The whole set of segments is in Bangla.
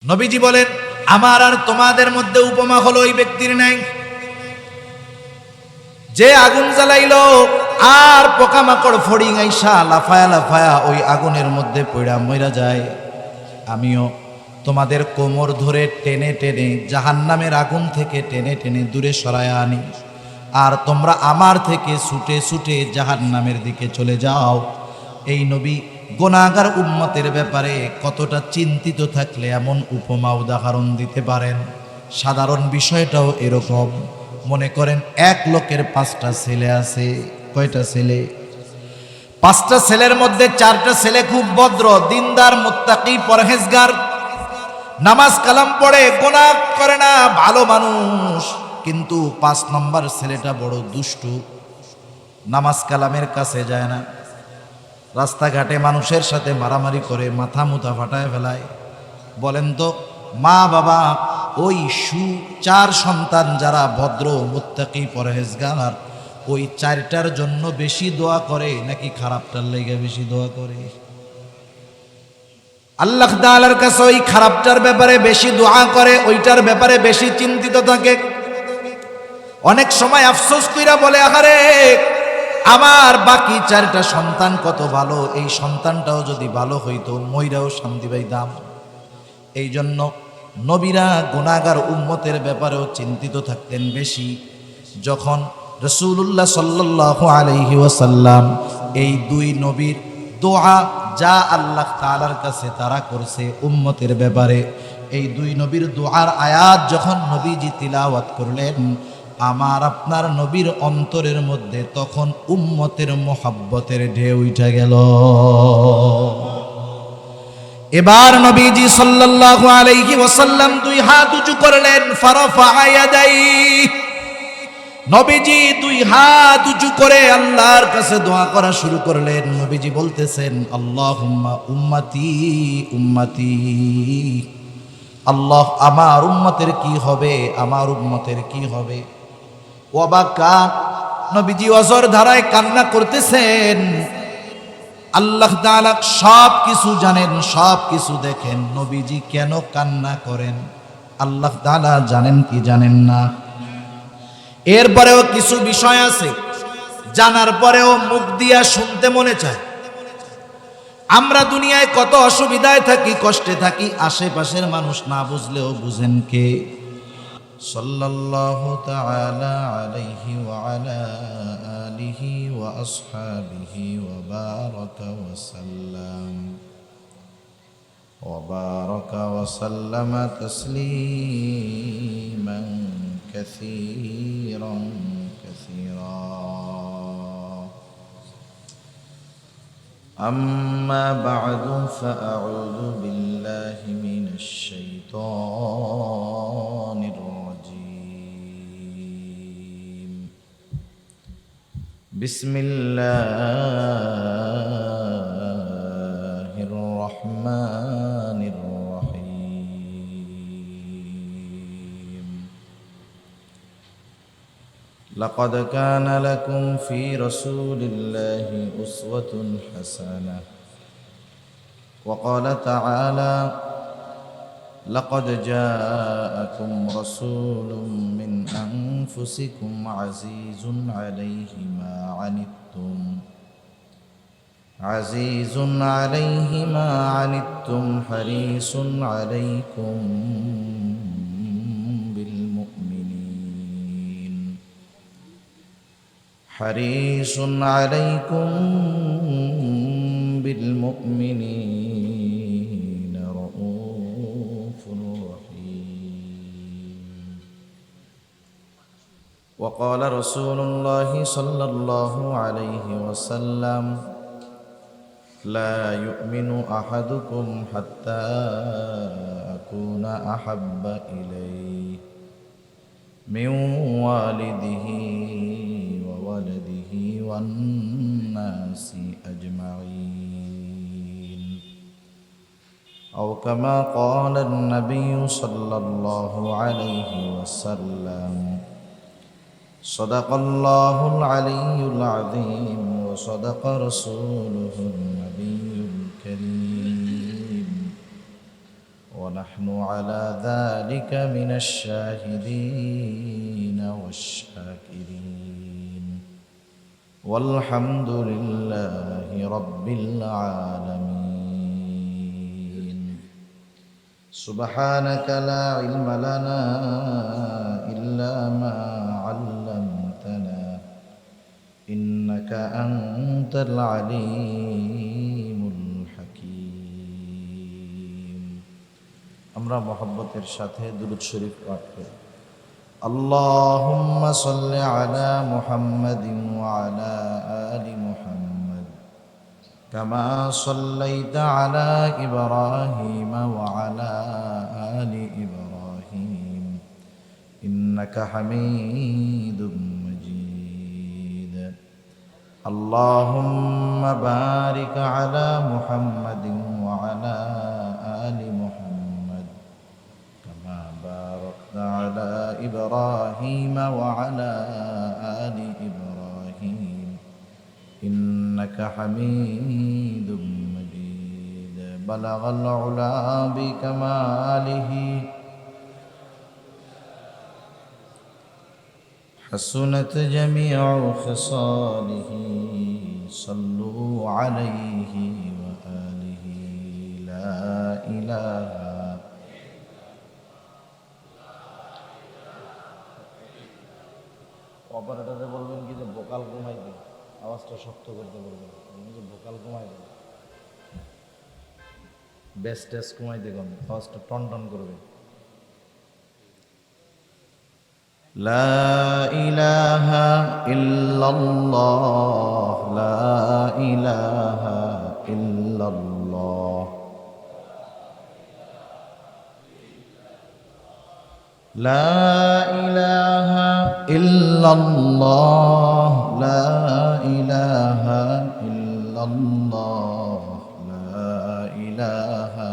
নবীজি বলেন, আমার আর তোমাদের মধ্যে উপমা হলো ওই ব্যক্তির নাই যে আগুন জ্বালাইলো আর পোকামাকড় ফড়িং আইসা লাফায়া লাফায়া ওই আগুনের মধ্যে পড়া মইরা যায়। আমিও তোমাদের কোমর ধরে টেনে টেনে জাহান্নামের আগুন থেকে টেনে টেনে দূরে সরায়া আনি, আর তোমরা আমার থেকে ছুটে ছুটে জাহান্নামের দিকে চলে যাও। এই নবী গুনাহগার উম্মতের ব্যাপারে কতটা চিন্তিত থাকলে এমন উপমা উদাহরণ দিতে পারেন। সাধারণ বিষয়টাও এরকম। মনে করেন এক লোকের 5টা ছেলে আছে। কয়টা ছেলে? 5টা ছেলের মধ্যে 4টা ছেলে খুব ভদ্র, দিনদার, মুত্তাকি, পরহেজগার, নামাজ কালাম পড়ে, গুনাহ করে না, ভালো মানুষ। কিন্তু 5 নম্বর ছেলেটা বড় দুষ্টু, নামাজ কালামের কাছে যায় না, রাস্তাঘাটে মানুষের সাথে মারামারি করে, মাথা মুথা ফাটায় ফেলায়। বলেন তো, মা বাবা ওই 4 সন্তান যারা ভদ্র, মুত্তাকি, পরহেজগার, ওই 4টার জন্য বেশি দোয়া করে নাকি খারাপটার লাইগা বেশি দোয়া করে? আল্লাহ তাআলার কাছে ওই খারাপটার ব্যাপারে বেশি দোয়া করে, ওইটার ব্যাপারে বেশি চিন্তিত থাকে। অনেক সময় আফসোস কইরা বলে, আহারে আমার বাকি 4টা সন্তান কত ভালো, এই সন্তানটাও যদি ভালো হইতো মইরাও শান্তি পাইতাম। এই জন্য নবীরা গুনাহগার উম্মতের ব্যাপারেও চিন্তিত থাকতেন বেশি। যখন রাসূলুল্লাহ সাল্লাল্লাহু আলাইহি ওয়াসাল্লাম এই 2 নবীর দোয়া যা আল্লাহ তাআলার কাছে তারা করছে উম্মতের ব্যাপারে, এই 2 নবীর দোয়ার আয়াত যখন নবীজি তিলাওয়াত করলেন, আমার আপনার নবীর অন্তরের মধ্যে তখন উম্মতের মোহাব্বতের ঢেউ উঠে গেল। এবার নবীজি সাল্লাল্লাহু আলাইহি ওয়াসাল্লাম 2 হাত উঁচু করলেন, ফারাফা ইয়াদাইহি। নবীজি 2 হাত উঁচু করে আল্লাহর কাছে দোয়া করা শুরু করলেন। নবীজি বলতেছেন, আল্লাহুম্মা উম্মতি উম্মতি, আল্লাহ আমার উম্মতের কি হবে, আমার উম্মতের কি হবে। ওয়াবাকা, নবীজি অজর ধারায় কান্না করতেছেন। আল্লাহ তাআলা সব কিছু জানেন, সব কিছু দেখেন, নবীজি কেন কান্না করেন আল্লাহ তাআলা জানেন কি জানেন না? এরপরেও কিছু বিষয় আছে জানার পরেও মুখ দিয়া শুনতে মনে চায়। আমরা দুনিয়ায় কত অসুবিধায় থাকি, কষ্টে থাকি, আশেপাশের মানুষ না বুঝলেও বুঝেন কে? সাল্লাল্লাহু তাআলা আলাইহি ওয়া আলা আলিহি ওয়া আসহাবিহি ওয়া বারাকা ওয়া সাল্লাম ওয়া তাসলিমান কাসীরান কাসীরা। أما بعد فأعوذ بالله من الشيطان الرجيم. بسم الله الرحمن الرحيم. لقد كان لكم في رسول الله أسوة حسنة. وقال تعالى: لقد جاءكم رسول من أنفسكم عزيز عليه ما عنتم حريص عليكم بالمؤمنين رؤوف رحيم. وقال رسول الله صلى الله عليه وسلم: لا يؤمن أحدكم حتى أكون أحب إليه من والده وولده والناس أجمعين. أو كما قال النبي صلى الله عليه وسلم. صدق الله العلي العظيم وصدق رسوله النبي الكريم ونحن على ذلك من الشاهدين والشاكرين والحمد لله رب العالمين سبحانك لا علم لنا إلا ما علمتنا إنك أنت العليم الحكيم আমরা মহব্বতের সাথে দুরূদ শরীফ পাঠ করি اللهم صل على محمد وعلى آل محمد كما صليت على إبراهيم وعلى آل إبراهيم إنك حميد مجيد اللهم بارك على محمد وعلى آل محمد كما باركت على إبراهيم وعلى آل إبراهيم إنك حميد مجيد بلغ العلا بكماله حسنت جميع خصاله صلوا عليه وآله لا إله অপারেটরে বলবেন কি যে ভোকাল কমাই দিন আওয়াজটা শক্ত করতে বলবেন যে ভোকাল কমাই দেন বেস টেস্ট কমাই দেখুন আওয়াজটা টন টন করবে লা ইলাহা ইল্লাল্লাহ লা ইলাহা ইল্লাল্লাহ লা ইলাহা ইল্লাল্লাহ লা ইলাহা ইল্লাল্লাহ লা ইলাহা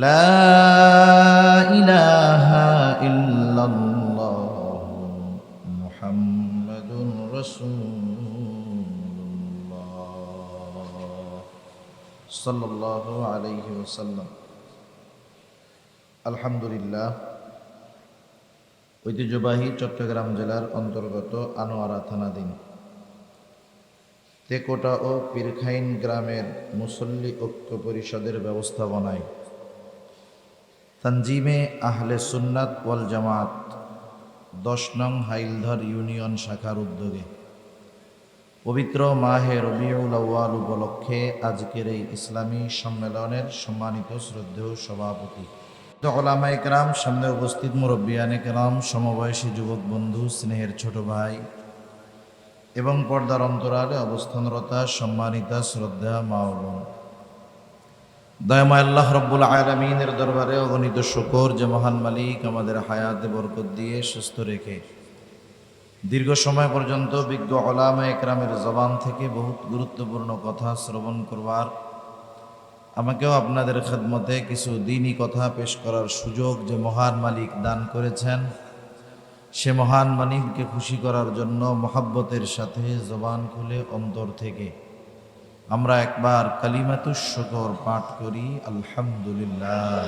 লা ইলাহা ইল্লাল্লাহ মুহাম্মাদুর রাসূলুল্লাহ সাল্লাল্লাহু আলাইহি ওয়াসাল্লাম আলহামদুলিল্লাহ ঐতিহ্যবাহী চট্টগ্রাম জেলার অন্তর্গত আনোয়ারা থানাধীন তেকোটা ও পীরখাইন গ্রামের মুসল্লি ঐক্য পরিষদের ব্যবস্থাপনায় তানজিমে আহলে সুন্নাত ওয়াল জামাত 10 নং হাইলধর ইউনিয়ন শাখার উদ্যোগে পবিত্র মাহে রবিউল আউয়াল উপলক্ষে আজকের এই ইসলামী সম্মেলনের সম্মানিত শ্রদ্ধেয় সভাপতি উলামায়ে কেরাম, সামনে উপস্থিত মুরব্বিয়ানে কেরাম, সমবয়সী যুবক বন্ধু, স্নেহের ছোট ভাই এবং পর্দার অন্তরালে অবস্থানরতা সম্মানিতা শ্রদ্ধা মা ও বোন, দয়াময় আল্লাহ রব্বুল আলামিনের দরবারে অগণিত শুকর যে মহান মালিক আমাদের হায়াতে বরকত দিয়ে সুস্থ রেখে দীর্ঘ সময় পর্যন্ত বিজ্ঞ উলামায়ে কেরামের জবান থেকে বহুত গুরুত্বপূর্ণ কথা শ্রবণ করবার, আমাকেও আপনাদের খেদমতে কিছু দ্বীনি কথা পেশ করার সুযোগ যে মহান মালিক দান করেছেন, সে মহান মালিককে খুশি করার জন্য মহব্বতের সাথে জবান খুলে অন্তর থেকে আমরা একবার কালিমাতুশ শুকর পাঠ করি আলহামদুলিল্লাহ।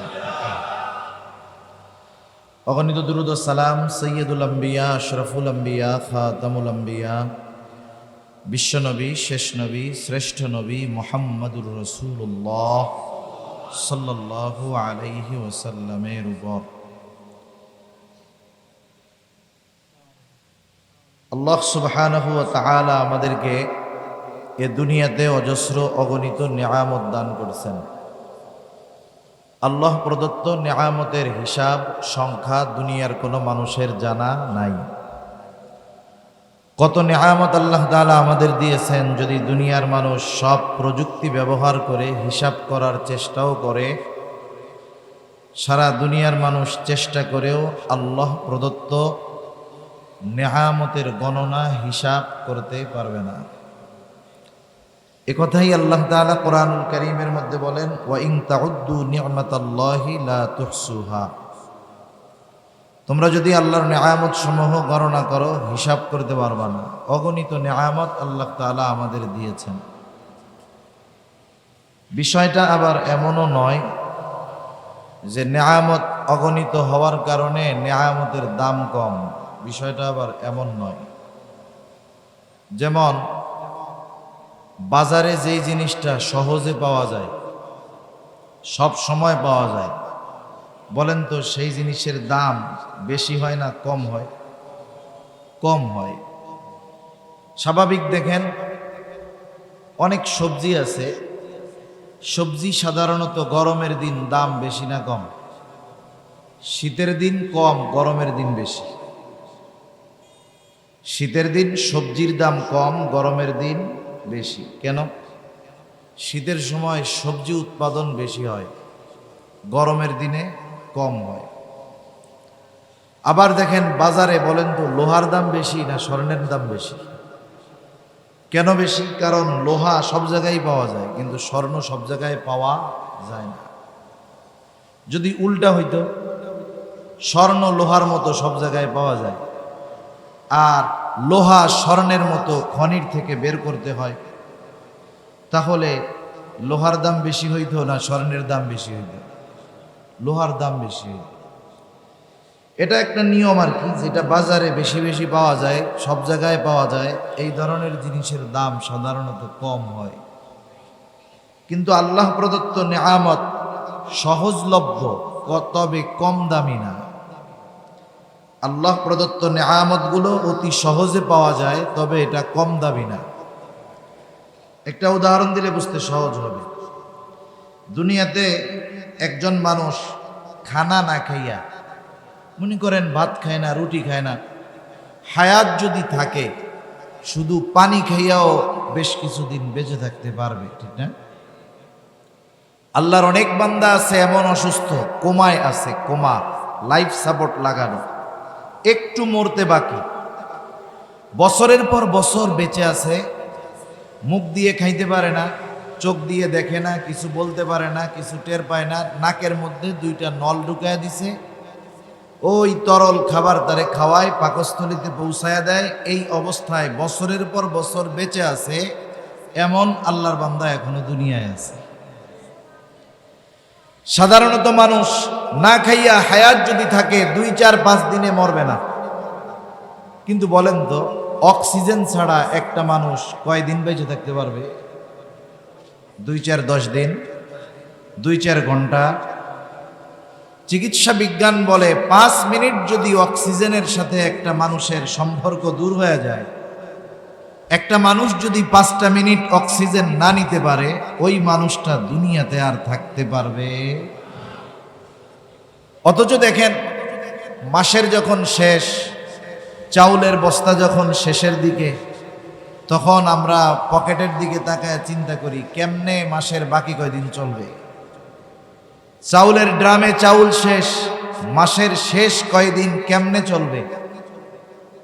অগণিত দুরূদ ও সালাম সৈয়দুল আম্বিয়া, আশরাফুল আম্বিয়া, খাতামুল আম্বিয়া, বিশ্বনবী, শেষ নবী, শ্রেষ্ঠ নবী মুহাম্মাদুর রাসূলুল্লাহ সাল্লাল্লাহু আলাইহি ওয়াসাল্লামের উপর আল্লাহ সুবহানাহু ওয়া তাআলা আমাদেরকে এ দুনিয়াতে অজস্র অগণিত নিয়ামত দান করেছেন। আল্লাহ প্রদত্ত নিয়ামতের হিসাব সংখ্যা দুনিয়ার কোনো মানুষের জানা নাই। কত নিয়ামত আল্লাহ তাআলা আমাদের দিয়েছেন, যদি দুনিয়ার মানুষ সব প্রযুক্তি ব্যবহার করে হিসাব করার চেষ্টাও করে, সারা দুনিয়ার মানুষ চেষ্টা করেও আল্লাহ প্রদত্ত নিয়ামতের গণনা হিসাব করতে পারবে না। একথাই আল্লাহ তাআলা কোরআনুল কারীমের মধ্যে বলেন, ওয়া ইন তাউদ্দু নি'মাতাল্লাহি লা তুহসুহা। তোমরা যদি আল্লাহর নেয়ামত সমূহ গণনা করো হিসাব করতে পারবা না। অগণিত নেয়ামত আল্লাহ তাআলা আমাদের দিয়েছেন। বিষয়টা আবার এমনও নয় যে নেয়ামত অগণিত হওয়ার কারণে নেয়ামতের দাম কম, বিষয়টা আবার এমন নয়। যেমন বাজারে যেই জিনিসটা সহজে পাওয়া যায়, সব সময় পাওয়া যায়, বলেন তো সেই জিনিসের দাম বেশি হয় না কম হয়? কম হয়। স্বাভাবিক দেখেন অনেক সবজি আছে, সবজি সাধারণত গরমের দিন দাম বেশি না কম? শীতের দিন কম, গরমের দিন বেশি। শীতের দিন সবজির দাম কম, গরমের দিন বেশি। কেন? শীতের সময় সবজি উৎপাদন বেশি হয়, গরমের দিনে কম হয়। আবার দেখেন বাজারে বলেন তো লোহার দাম বেশি না স্বর্ণের দাম বেশি? কেন বেশি? কারণ লোহা সব জায়গায় পাওয়া যায়, কিন্তু স্বর্ণ সব জায়গায় পাওয়া যায় না। যদি উল্টা হইতো, স্বর্ণ লোহার মতো সব জায়গায় পাওয়া যায়, আর লোহা স্বর্ণের মতো খনির থেকে বের করতে হয়, তাহলে লোহার দাম বেশি হইতো না স্বর্ণের দাম বেশি হইতো? লোহার দাম বেশি হইতো। এটা একটা নিয়ম আর কি, যেটা বাজারে বেশি বেশি পাওয়া যায়, সব জায়গায় পাওয়া যায়, এই ধরনের জিনিসের দাম সাধারণত কম হয়। কিন্তু আল্লাহ প্রদত্ত নেয়ামত সহজলভ্য, তবে কম দামি না। আল্লাহ প্রদত্ত নেয়ামতগুলো অতি সহজে পাওয়া যায়, তবে এটা কম দামি না। একটা উদাহরণ দিলে বুঝতে সহজ হবে। দুনিয়াতে একজন মানুষ খানা না খাইয়া, মনে করেন ভাত খায় না, রুটি খায় না, হায়াত যদি থাকে শুধু পানি খাইয়াও বেশ কিছুদিন বেঁচে থাকতে পারবে, ঠিক না? আল্লাহর অনেক বান্দা আছে এমন অসুস্থ, কোমায় আছে, কোমা, লাইফ সাপোর্ট লাগানো, একটু মরতে বাকি, বছরের পর বছর বেঁচে আছে, মুখ দিয়ে খাইতে পারে না, চোখ দিয়ে দেখে না, কিছু বলতে পারে না, কিছু টের পায় না, নাকের মধ্যে দুইটা নল ঢুকায় দিছে, ওই তরল খাবার তারে খাওয়ায়, পাকস্থলীতে পৌঁছায়া দেয়। এই অবস্থায় বছরের পর বছর বেঁচে আছে এমন আল্লাহর বান্দা এখনো দুনিয়ায় আছে। সাধারণত মানুষ না খাইয়া হায়াত যদি থাকে 2-4-5 দিনে মরবে না, কিন্তু বলেন তো অক্সিজেন ছাড়া একটা মানুষ কয়দিন বেঁচে থাকতে পারবে? 2-4-10 দিন, 2-4 ঘন্টা। চিকিৎসা বিজ্ঞান বলে 5 মিনিট যদি অক্সিজেনের সাথে একটা মানুষের সম্পর্ক দূর হয়ে যায়, একটা মানুষ যদি 5টা মিনিট অক্সিজেন না নিতে পারে, ওই মানুষটা দুনিয়াতে আর থাকতে পারবে? অথচ দেখেন মাসের যখন শেষ, চাউলের বস্তা যখন শেষের দিকে, তখন আমরা পকেটের দিকে তাকায় চিন্তা করি কেমনে মাসের বাকি কয়দিন চলবে। চাউলের ড্রামে চাউল শেষ, মাসের শেষ কয়দিন কেমনে চলবে,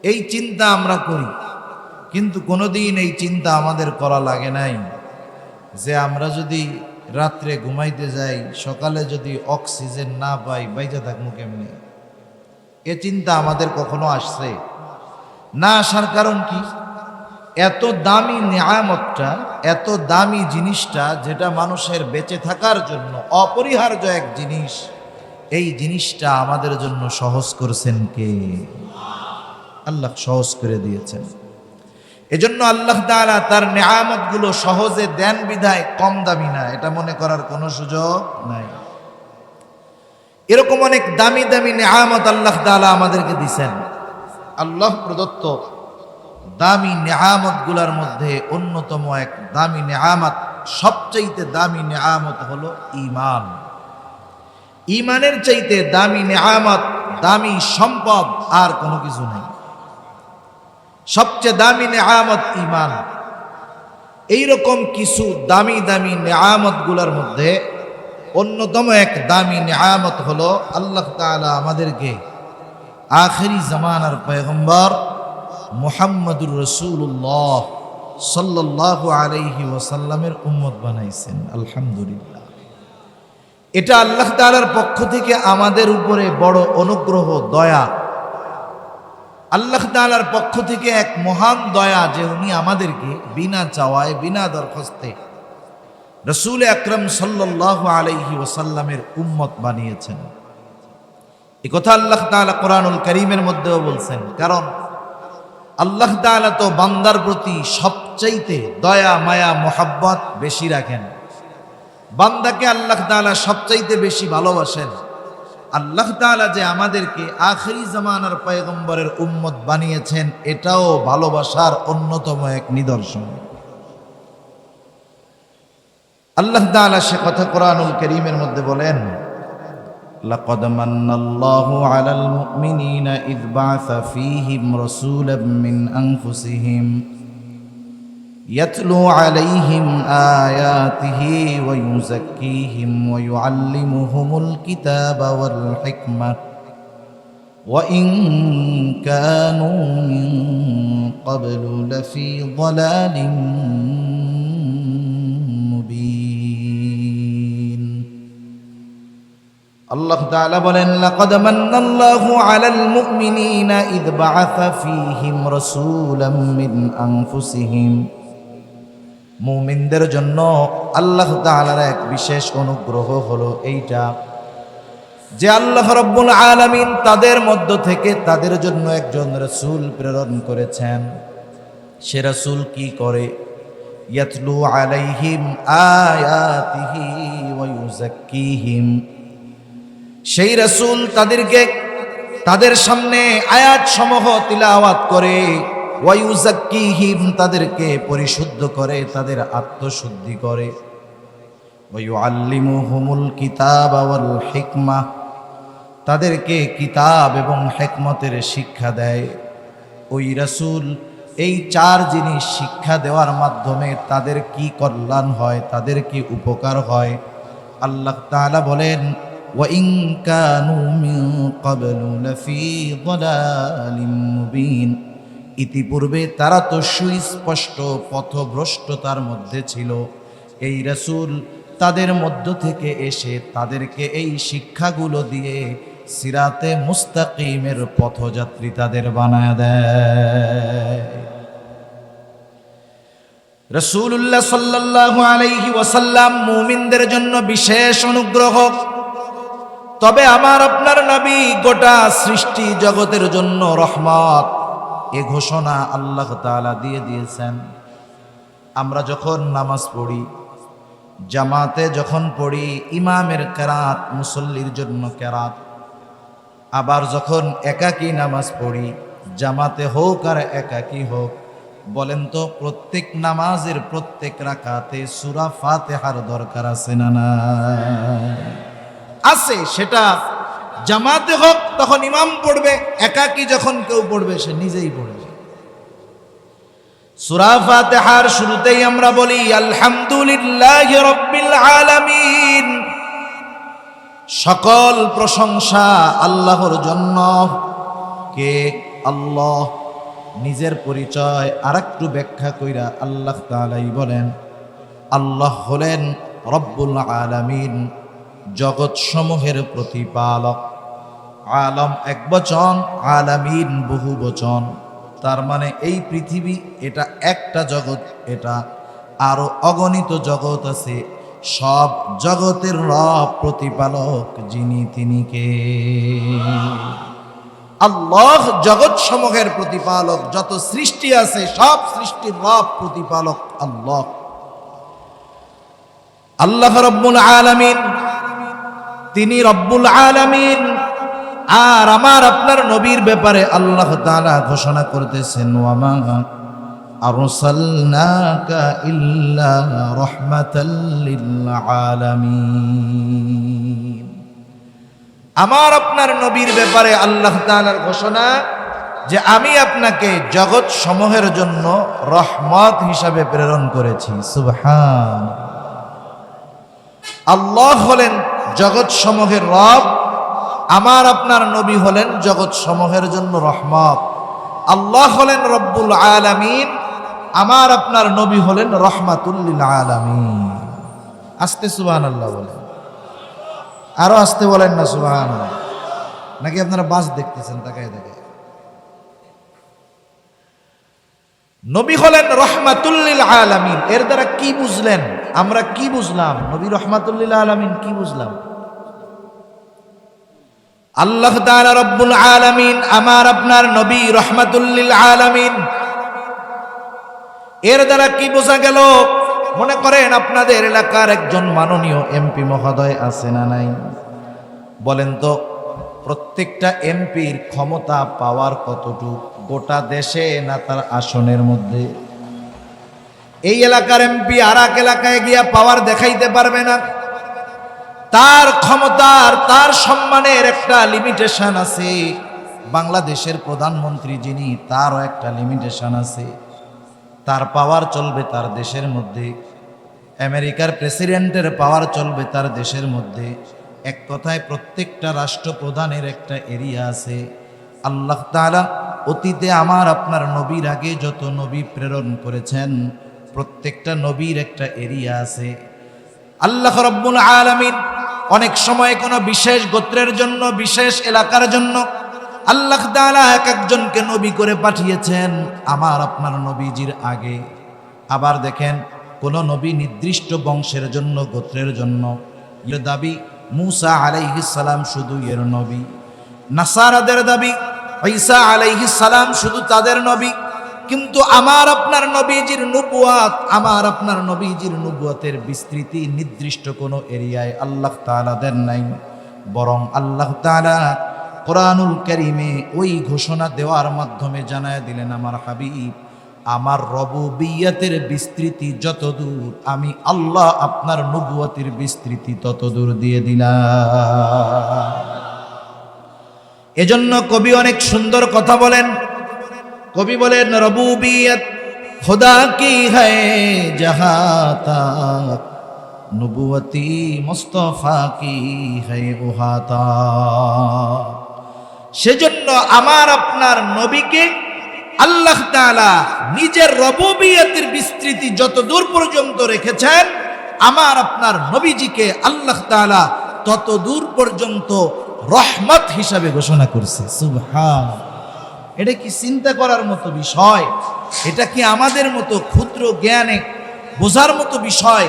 এই চিন্তা আমরা করি। কিন্তু কোনোদিন এই চিন্তা আমাদের করা লাগে নাই যে আমরা যদি রাত্রে ঘুমাইতে যাই, সকালে যদি অক্সিজেন না পাই, বাইচা থাকবো কেমনে? এ চিন্তা আমাদের কখনো আসছে না? আসার কারণ কি? এত দামি নেয়ামতটা, এত দামি জিনিসটা, যেটা মানুষের বেঁচে থাকার জন্য অপরিহার্য এক জিনিস, এই জিনিসটা আমাদের জন্য সহজ করেছেন কে? আল্লাহ সহজ করে দিয়েছেন। এজন্য আল্লাহ তাআলা তার নেয়ামতগুলো সহজে দেন বিধায় কম দামি না, এটা মনে করার কোনো সুযোগ নাই। এরকম অনেক দামি দামি নেয়ামত আল্লাহ তাআলা আমাদেরকে দিয়েছেন। আল্লাহ প্রদত্ত দামি নেয়ামতগুলোর মধ্যে অন্যতম এক দামি নেয়ামত, সবচাইতে দামি নেয়ামত হলো ঈমান। ঈমানের চাইতে দামি নেয়ামত, দামি সম্পদ আর কোনো কিছু নেই। সবচেয়ে দামি নেয়ামত ঈমান। এইরকম কিছু দামি দামি নেয়ামতগুলোর মধ্যে অন্যতম এক দামি নেয়ামত হলো আল্লাহ তাআলা আমাদেরকে আখিরি জামানার পয়গম্বর মুহাম্মদুর রাসূলুল্লাহ সাল্লাল্লাহু আলাইহি ওয়াসাল্লামের উম্মত বানাইছেন। আলহামদুলিল্লাহ। এটা আল্লাহ তাআলার পক্ষ থেকে আমাদের উপরে বড় অনুগ্রহ, দয়া। আল্লাহ তাআলার পক্ষ থেকে এক মহান দয়া যে উনি আমাদেরকে বিনা চাওয়ায়, বিনা দরখাস্তে রাসূল আকরাম সাল্লাল্লাহু আলাইহি ওয়াসাল্লামের উম্মত বানিয়েছেন। এই কথা আল্লাহ তাআলা কোরআনুল কারীমের মধ্যেও বলছেন। কারণ আল্লাহ তাআলা তো বান্দার প্রতি সবচাইতে দয়া, মায়া, মোহাব্বত বেশি রাখেন। বান্দাকে আল্লাহ তাআলা সবচাইতে বেশি ভালোবাসেন। আল্লাহ তাআলা যে আমাদেরকে আখিরি জামানার পয়গম্বরের উম্মত বানিয়েছেন, এটাও ভালোবাসার অন্যতম এক নিদর্শন। আল্লাহ তাআলা সে কথা কোরআনুল কারীমের মধ্যে বলেন, লাকাদ মান্নাল্লাহু আলাল মুমিনিনা ইয বা'আসা ফীহিম রাসূলাম মিন আনফুসিহিম ইয়াতলু আলাইহিম আয়াতিহি ওয়া ইউযাক্কিহিম ওয়া ইউআল্লিমুহুমুল কিতাবা ওয়াল হিকমাহ ওয়া ইন কানু মিন ক্বাবলু লাফী যালালিন মুবিন। আল্লাহ তাআলা বলেন, লাকাদ মান্নাল্লাহু আলাল মুমিনিনা ইয বা'আসা ফীহিম রাসূলাম মিন আনফুসিহিম। মুমিনদের জন্য আল্লাহ তাআলার এক বিশেষ অনুগ্রহ হলো এইটা যে আল্লাহ রাব্বুল আলামিন তাদের মধ্য থেকে তাদের জন্য একজন রাসূল প্রেরণ করেছেন। সে রাসূল কি করে? ইয়াতলু আলাইহিম আয়াতিহি ওয়া ইউযাক্কিহিম। সেই রাসূল তাদেরকে তাদের সামনে আয়াত সমূহ তিলাওয়াত করে, ওয়া ইউযাক্কিহিম তাদেরকে পরিশুদ্ধ করে, তাদের আত্মশুদ্ধি করে, ওয়া ইউআল্লিমুহুমুল কিতাবা ওয়াল হিকমাহ তাদেরকে কিতাব এবং হিকমতের শিক্ষা দেয়। ওই রাসূল এই চার জিনিস শিক্ষা দেওয়ার মাধ্যমে তাদের কি কল্যাণ হয়, তাদের কি উপকার হয়। আল্লাহ তাআলা বলেন, ওয়া ইন কানু মিন ক্বাবলু লাফী যালালিন মুবিন। ইতিপূর্বে তারা তো সুস্পষ্ট পথভ্রষ্টতার মধ্যে ছিল। এই রাসূল তাদের মধ্য থেকে এসে তাদেরকে এই শিক্ষাগুলো দিয়ে সিরাতে মুস্তাকিমের পথযাত্রী তাদের বানায় দেয়। রাসূলুল্লাহ সাল্লাল্লাহু আলাইহি ওয়াসাল্লাম মুমিনদের জন্য বিশেষ অনুগ্রহ। তবে আমার আপনার নবী গোটা সৃষ্টি জগতের জন্য রহমত, এ ঘোষণা আল্লাহ তাআলা দিয়ে দিয়েছেন। আমরা যখন নামাজ পড়ি, জামাতে যখন পড়ি, ইমামের কেরাত, মুসল্লির জন্য কেরাত। আবার যখন একাকী নামাজ পড়ি, জামাতে হোক আর একাকী হোক, বলেন তো প্রত্যেক নামাজের প্রত্যেক রাকাতে সূরা ফাতিহার দরকার আছে না? না আছে। সেটা জামাতে হোক তখন ইমাম পড়বে, একাকী যখন কেউ পড়বে সে নিজেই পড়বে। সূরা ফাতিহার শুরুতেই আমরা বলি আলহামদুলিল্লাহি রাব্বিল আলামিন। সকল প্রশংসা আল্লাহর জন্য। কে? আল্লাহ। নিজের পরিচয় আরেকটু ব্যাখ্যা কইরা আল্লাহ তাআলাই বলেন, আল্লাহ হলেন রব্বুল আলামিন, জগৎ সমূহের প্রতিপালক। আলম এক বচন, আলামিন বহু বচন। তার মানে এই পৃথিবী এটা একটা জগৎ, এটা আরো অগণিত জগৎ আছে। সব জগতের রব, প্রতিপালক যিনি, তিনি কে? আল্লাহ জগৎ সমূহের প্রতিপালক। যত সৃষ্টি আছে সব সৃষ্টির রব, প্রতিপালক আল্লাহ। আল্লাহ রব্বুল আলামিন, তিনি রব্বুল আলামিন। আর আমার আপনার নবীর ব্যাপারে আল্লাহ তাআলা ঘোষণা করতেছেন, ওয়ামা আরসালনাকা ইল্লা রাহমাতাল লিল আলামিন। আমার আপনার নবীর ব্যাপারে আল্লাহ তাআলার ঘোষণা যে আমি আপনাকে জগৎ সমূহের জন্য রহমত হিসাবে প্রেরণ করেছি। সুবহান। আল্লাহ হলেন জগৎ সমূহের রব, আমার আপনার নবী হলেন জগৎ সমূহের জন্য রহমত। আল্লাহ হলেন রব্বুল আলামিন, আমার আপনার নবী হলেন রহমাতুল লিল আলামিন। আস্তে সুবহানাল্লাহ বলেন। আরো আসতে বলেন না সুবহানাল্লাহ। নাকি আপনারা বাস দেখতেছেন তাকায় তাকায়? নবী হলেন রাহমাতুল লিল আলামিন। এর দ্বারা কি বুঝলেন? আমরা কি বুঝলাম? নবী রাহমাতুল লিল আলামিন কি বুঝলাম? আল্লাহ তাআলা রব্বুল আলামিন, আমার আপনার নবী রাহমাতুল লিল আলামিন। এর দ্বারা কি বোঝা গেল? মনে করেন আপনাদের এলাকার একজন মাননীয় এমপি মহোদয় আছে না নাই? বলেন তো, প্রত্যেকটা এমপির ক্ষমতা পাওয়ার কতটুকু? গোটা দেশে না তার আসনের মধ্যে? এই এলাকার এমপি আর এক এলাকায় গিয়া পাওয়ার দেখাইতে পারবে না। তার ক্ষমতার, তার সম্মানের একটা লিমিটেশন আছে। বাংলাদেশের প্রধানমন্ত্রী যিনি, তারও একটা লিমিটেশন আছে। তার পাওয়ার চলবে তার দেশের মধ্যে। আমেরিকার প্রেসিডেন্টের পাওয়ার চলবে তার দেশের মধ্যে। এক কথায় প্রত্যেকটা রাষ্ট্রপ্রধানের একটা এরিয়া আছে। আল্লাহ তাআলা অতীতে আমার আপনার নবীর আগে যত নবী প্রেরণ করেছেন, প্রত্যেকটা নবীর একটা এরিয়া আছে। আল্লাহ রাব্বুল আলামিন অনেক সময় কোনো বিশেষ গোত্রের জন্য, বিশেষ এলাকার জন্য আল্লাহ তাআলা এক একজনকে নবী করে পাঠিয়েছেন আমার আপনার নবীজির আগে। আবার দেখেন, কোন নবী নির্দিষ্ট বংশের জন্য, গোত্রের জন্য। এর দাবি মূসা আলাইহিস সালাম শুধু এর নবী। নাসারাদের দাবি ঈসা আলাইহিস সালাম শুধু তাদের নবী। কিন্তু আমার আপনার নবীজির নবুয়াত, আমার আপনার নবীজির নবুয়াতের বিস্তৃতি নির্দিষ্ট কোনো এরিয়ায় আল্লাহ তাআলা দেন নাই। বরং আল্লাহ তাআলা কোরআনুল কারীমে ওই ঘোষণা দেওয়ার মাধ্যমে জানায় দিলেন, আমার হাবিব, আমার রবুবিয়তের বিস্তৃতি যত দূর, আমি আল্লাহ আপনার নবুয়তের বিস্তৃতি তত দূর দিয়ে দিলাম। এজন্য কবি অনেক সুন্দর কথা বলেন। কবি বলেন, রবুবিয়ত খুদা কি হ্যায় জাহাঁ তক, নবুয়তি মুস্তাফা কি হ্যায় ওহা তক। সেজন্য আমার আপনার নবীকে আল্লাহ তাআলা নিজের রবুবিয়তের বিস্তৃতি যত দূর পর্যন্ত রেখেছেন, আমার আপনার নবীজিকে আল্লাহ তাআলা তত দূর পর্যন্ত রহমত হিসাবে ঘোষণা করছে। সুবহানাল্লাহ। এটা কি চিন্তা করার মতো বিষয়? এটা কি আমাদের মতো ক্ষুদ্র জ্ঞানে বোঝার মতো বিষয়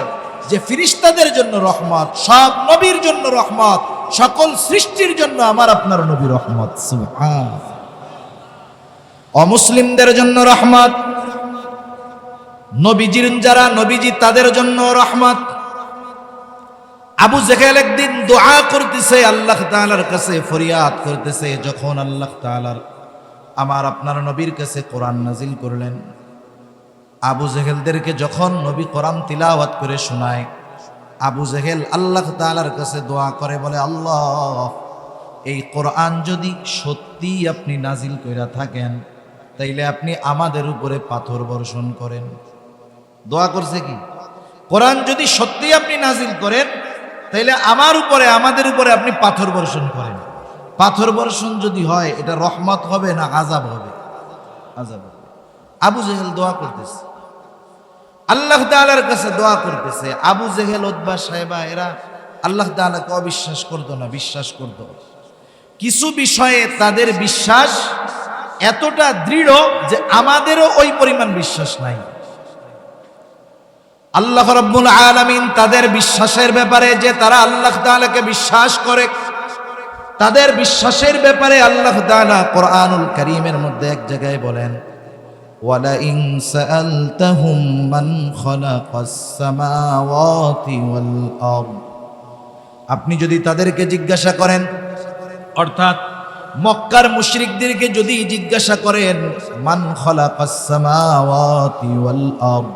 যে ফেরেশতাদের জন্য রহমত, সব নবীর জন্য রহমত, সকল সৃষ্টির জন্য আমার আপনার নবী রহমত। সুবহানাল্লাহ। অমুসলিমদের জন্য রহমত, নবীজির যারা নবীজি তাদের জন্য রহমত। আবু জেহেল একদিন দোয়া করতেছে আল্লাহ তাআলার কাছে, ফরিয়াদ করতেছে। যখন আল্লাহ তাআলার আমার আপনার নবীর কাছে কোরআন নাজিল করলেন, আবু জেহেলদেরকে যখন নবী কোরআন তিলাওয়াত করে শোনায়, আবু জেহেল আল্লাহ তাআলার কাছে দোয়া করে, বলে, আল্লাহ, এই কোরআন যদি সত্যি আপনি নাজিল কইরা থাকেন, তাইলে আপনি আমাদের উপরে পাথর বর্ষণ করেন। দোয়া করছে কি? কোরআন যদি সত্যি আপনি নাজিল করেন, তাইলে আমার উপরে, আমাদের উপরে আপনি পাথর বর্ষণ করেন। পাথর বর্ষণ যদি হয়, এটা রহমত হবে না আযাব হবে? আযাব হবে। আবু জেহেল দোয়া করতেছে, আল্লাহ তাআলার কাছে দোয়া করতেছে। আবু জেহেল, উতবা, সাইবা এরা আল্লাহ তাআলাকে অবিশ্বাস করতো না, বিশ্বাস করত। কিছু বিষয়ে তাদের বিশ্বাস এতটা দৃঢ় যে আমাদেরও ওই পরিমাণ বিশ্বাস নাই। আল্লাহ রাব্বুল আলামিন তাদের বিশ্বাসের ব্যাপারে, যে তারা আল্লাহ তাআলাকে বিশ্বাস করে, তাদের বিশ্বাসের ব্যাপারে আল্লাহ তাআলা কোরআনুল কারীমের মধ্যে এক জায়গায় বলেন, ওয়ালা ইন সাআলতাহুম মান খালাকাস সামাওয়াতি ওয়াল আরদ। আপনি যদি তাদেরকে জিজ্ঞাসা করেন, অর্থাৎ মক্কার মুশরিকদেরকে যদি জিজ্ঞাসা করেন, মান খালাকাস সামাওয়াতি ওয়াল আরদ,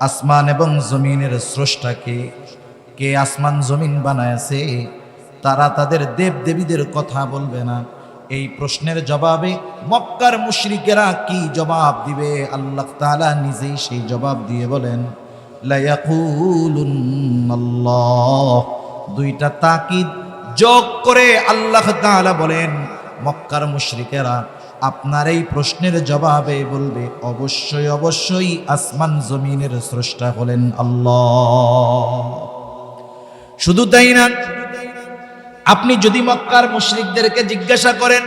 আসমান এবং জমিনের স্রষ্টা কে? কে আসমান জমিন বানায়ছে? তারা তাদের দেব দেবীদের কথা বলবে না। এই প্রশ্নের জবাবে মক্কার মুশরিকেরা কি জবাব দিবে? আল্লাহ তাআলা নিজেই সেই জবাব দিয়ে বলেন, লা ইয়াকুলুন্নাল্লাহ। দুইটা তাকিদ যোগ করে আল্লাহ তাআলা বলেন, মক্কার মুশরিকেরা আপনার এই প্রশ্নের জবাবে বলবে, অবশ্যই অবশ্যই আসমান জমিনের স্রষ্টা হলেন আল্লাহ। শুধু তাই না, আপনি যদি মক্কার মুশরিকদেরকে জিজ্ঞাসা করেন,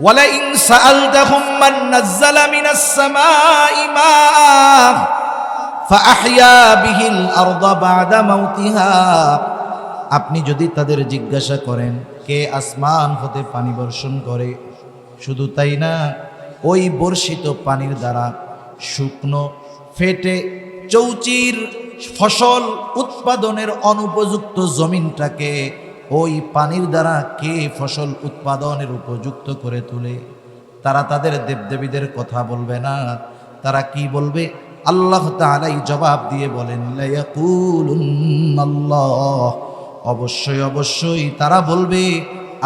ওয়ালা ইন সাআলতাহুম মান নাযালা মিনাস সামাই মাআ ফাআহইয়া বিহিল আরদা বা'দা মাউতিহা, আপনি যদি তাদের জিজ্ঞাসা করেন কে আসমান হতে পানি বর্ষণ করে, শুধু তাই না, ওই বর্ষিত পানির দ্বারা শুকনো ফেটে চৌচির ফসল উৎপাদনের অনুপযুক্ত জমিনটাকে ওই পানির দ্বারা কে ফসল উৎপাদনের উপযুক্ত করে তোলে, তারা তাদের দেবদেবীদের কথা বলবে না, তারা কি বলবে? আল্লাহ তাআলাই জবাব দিয়ে বলেন, লা ইয়াকুলুন্নাল্লাহ, অবশ্যই অবশ্যই তারা বলবে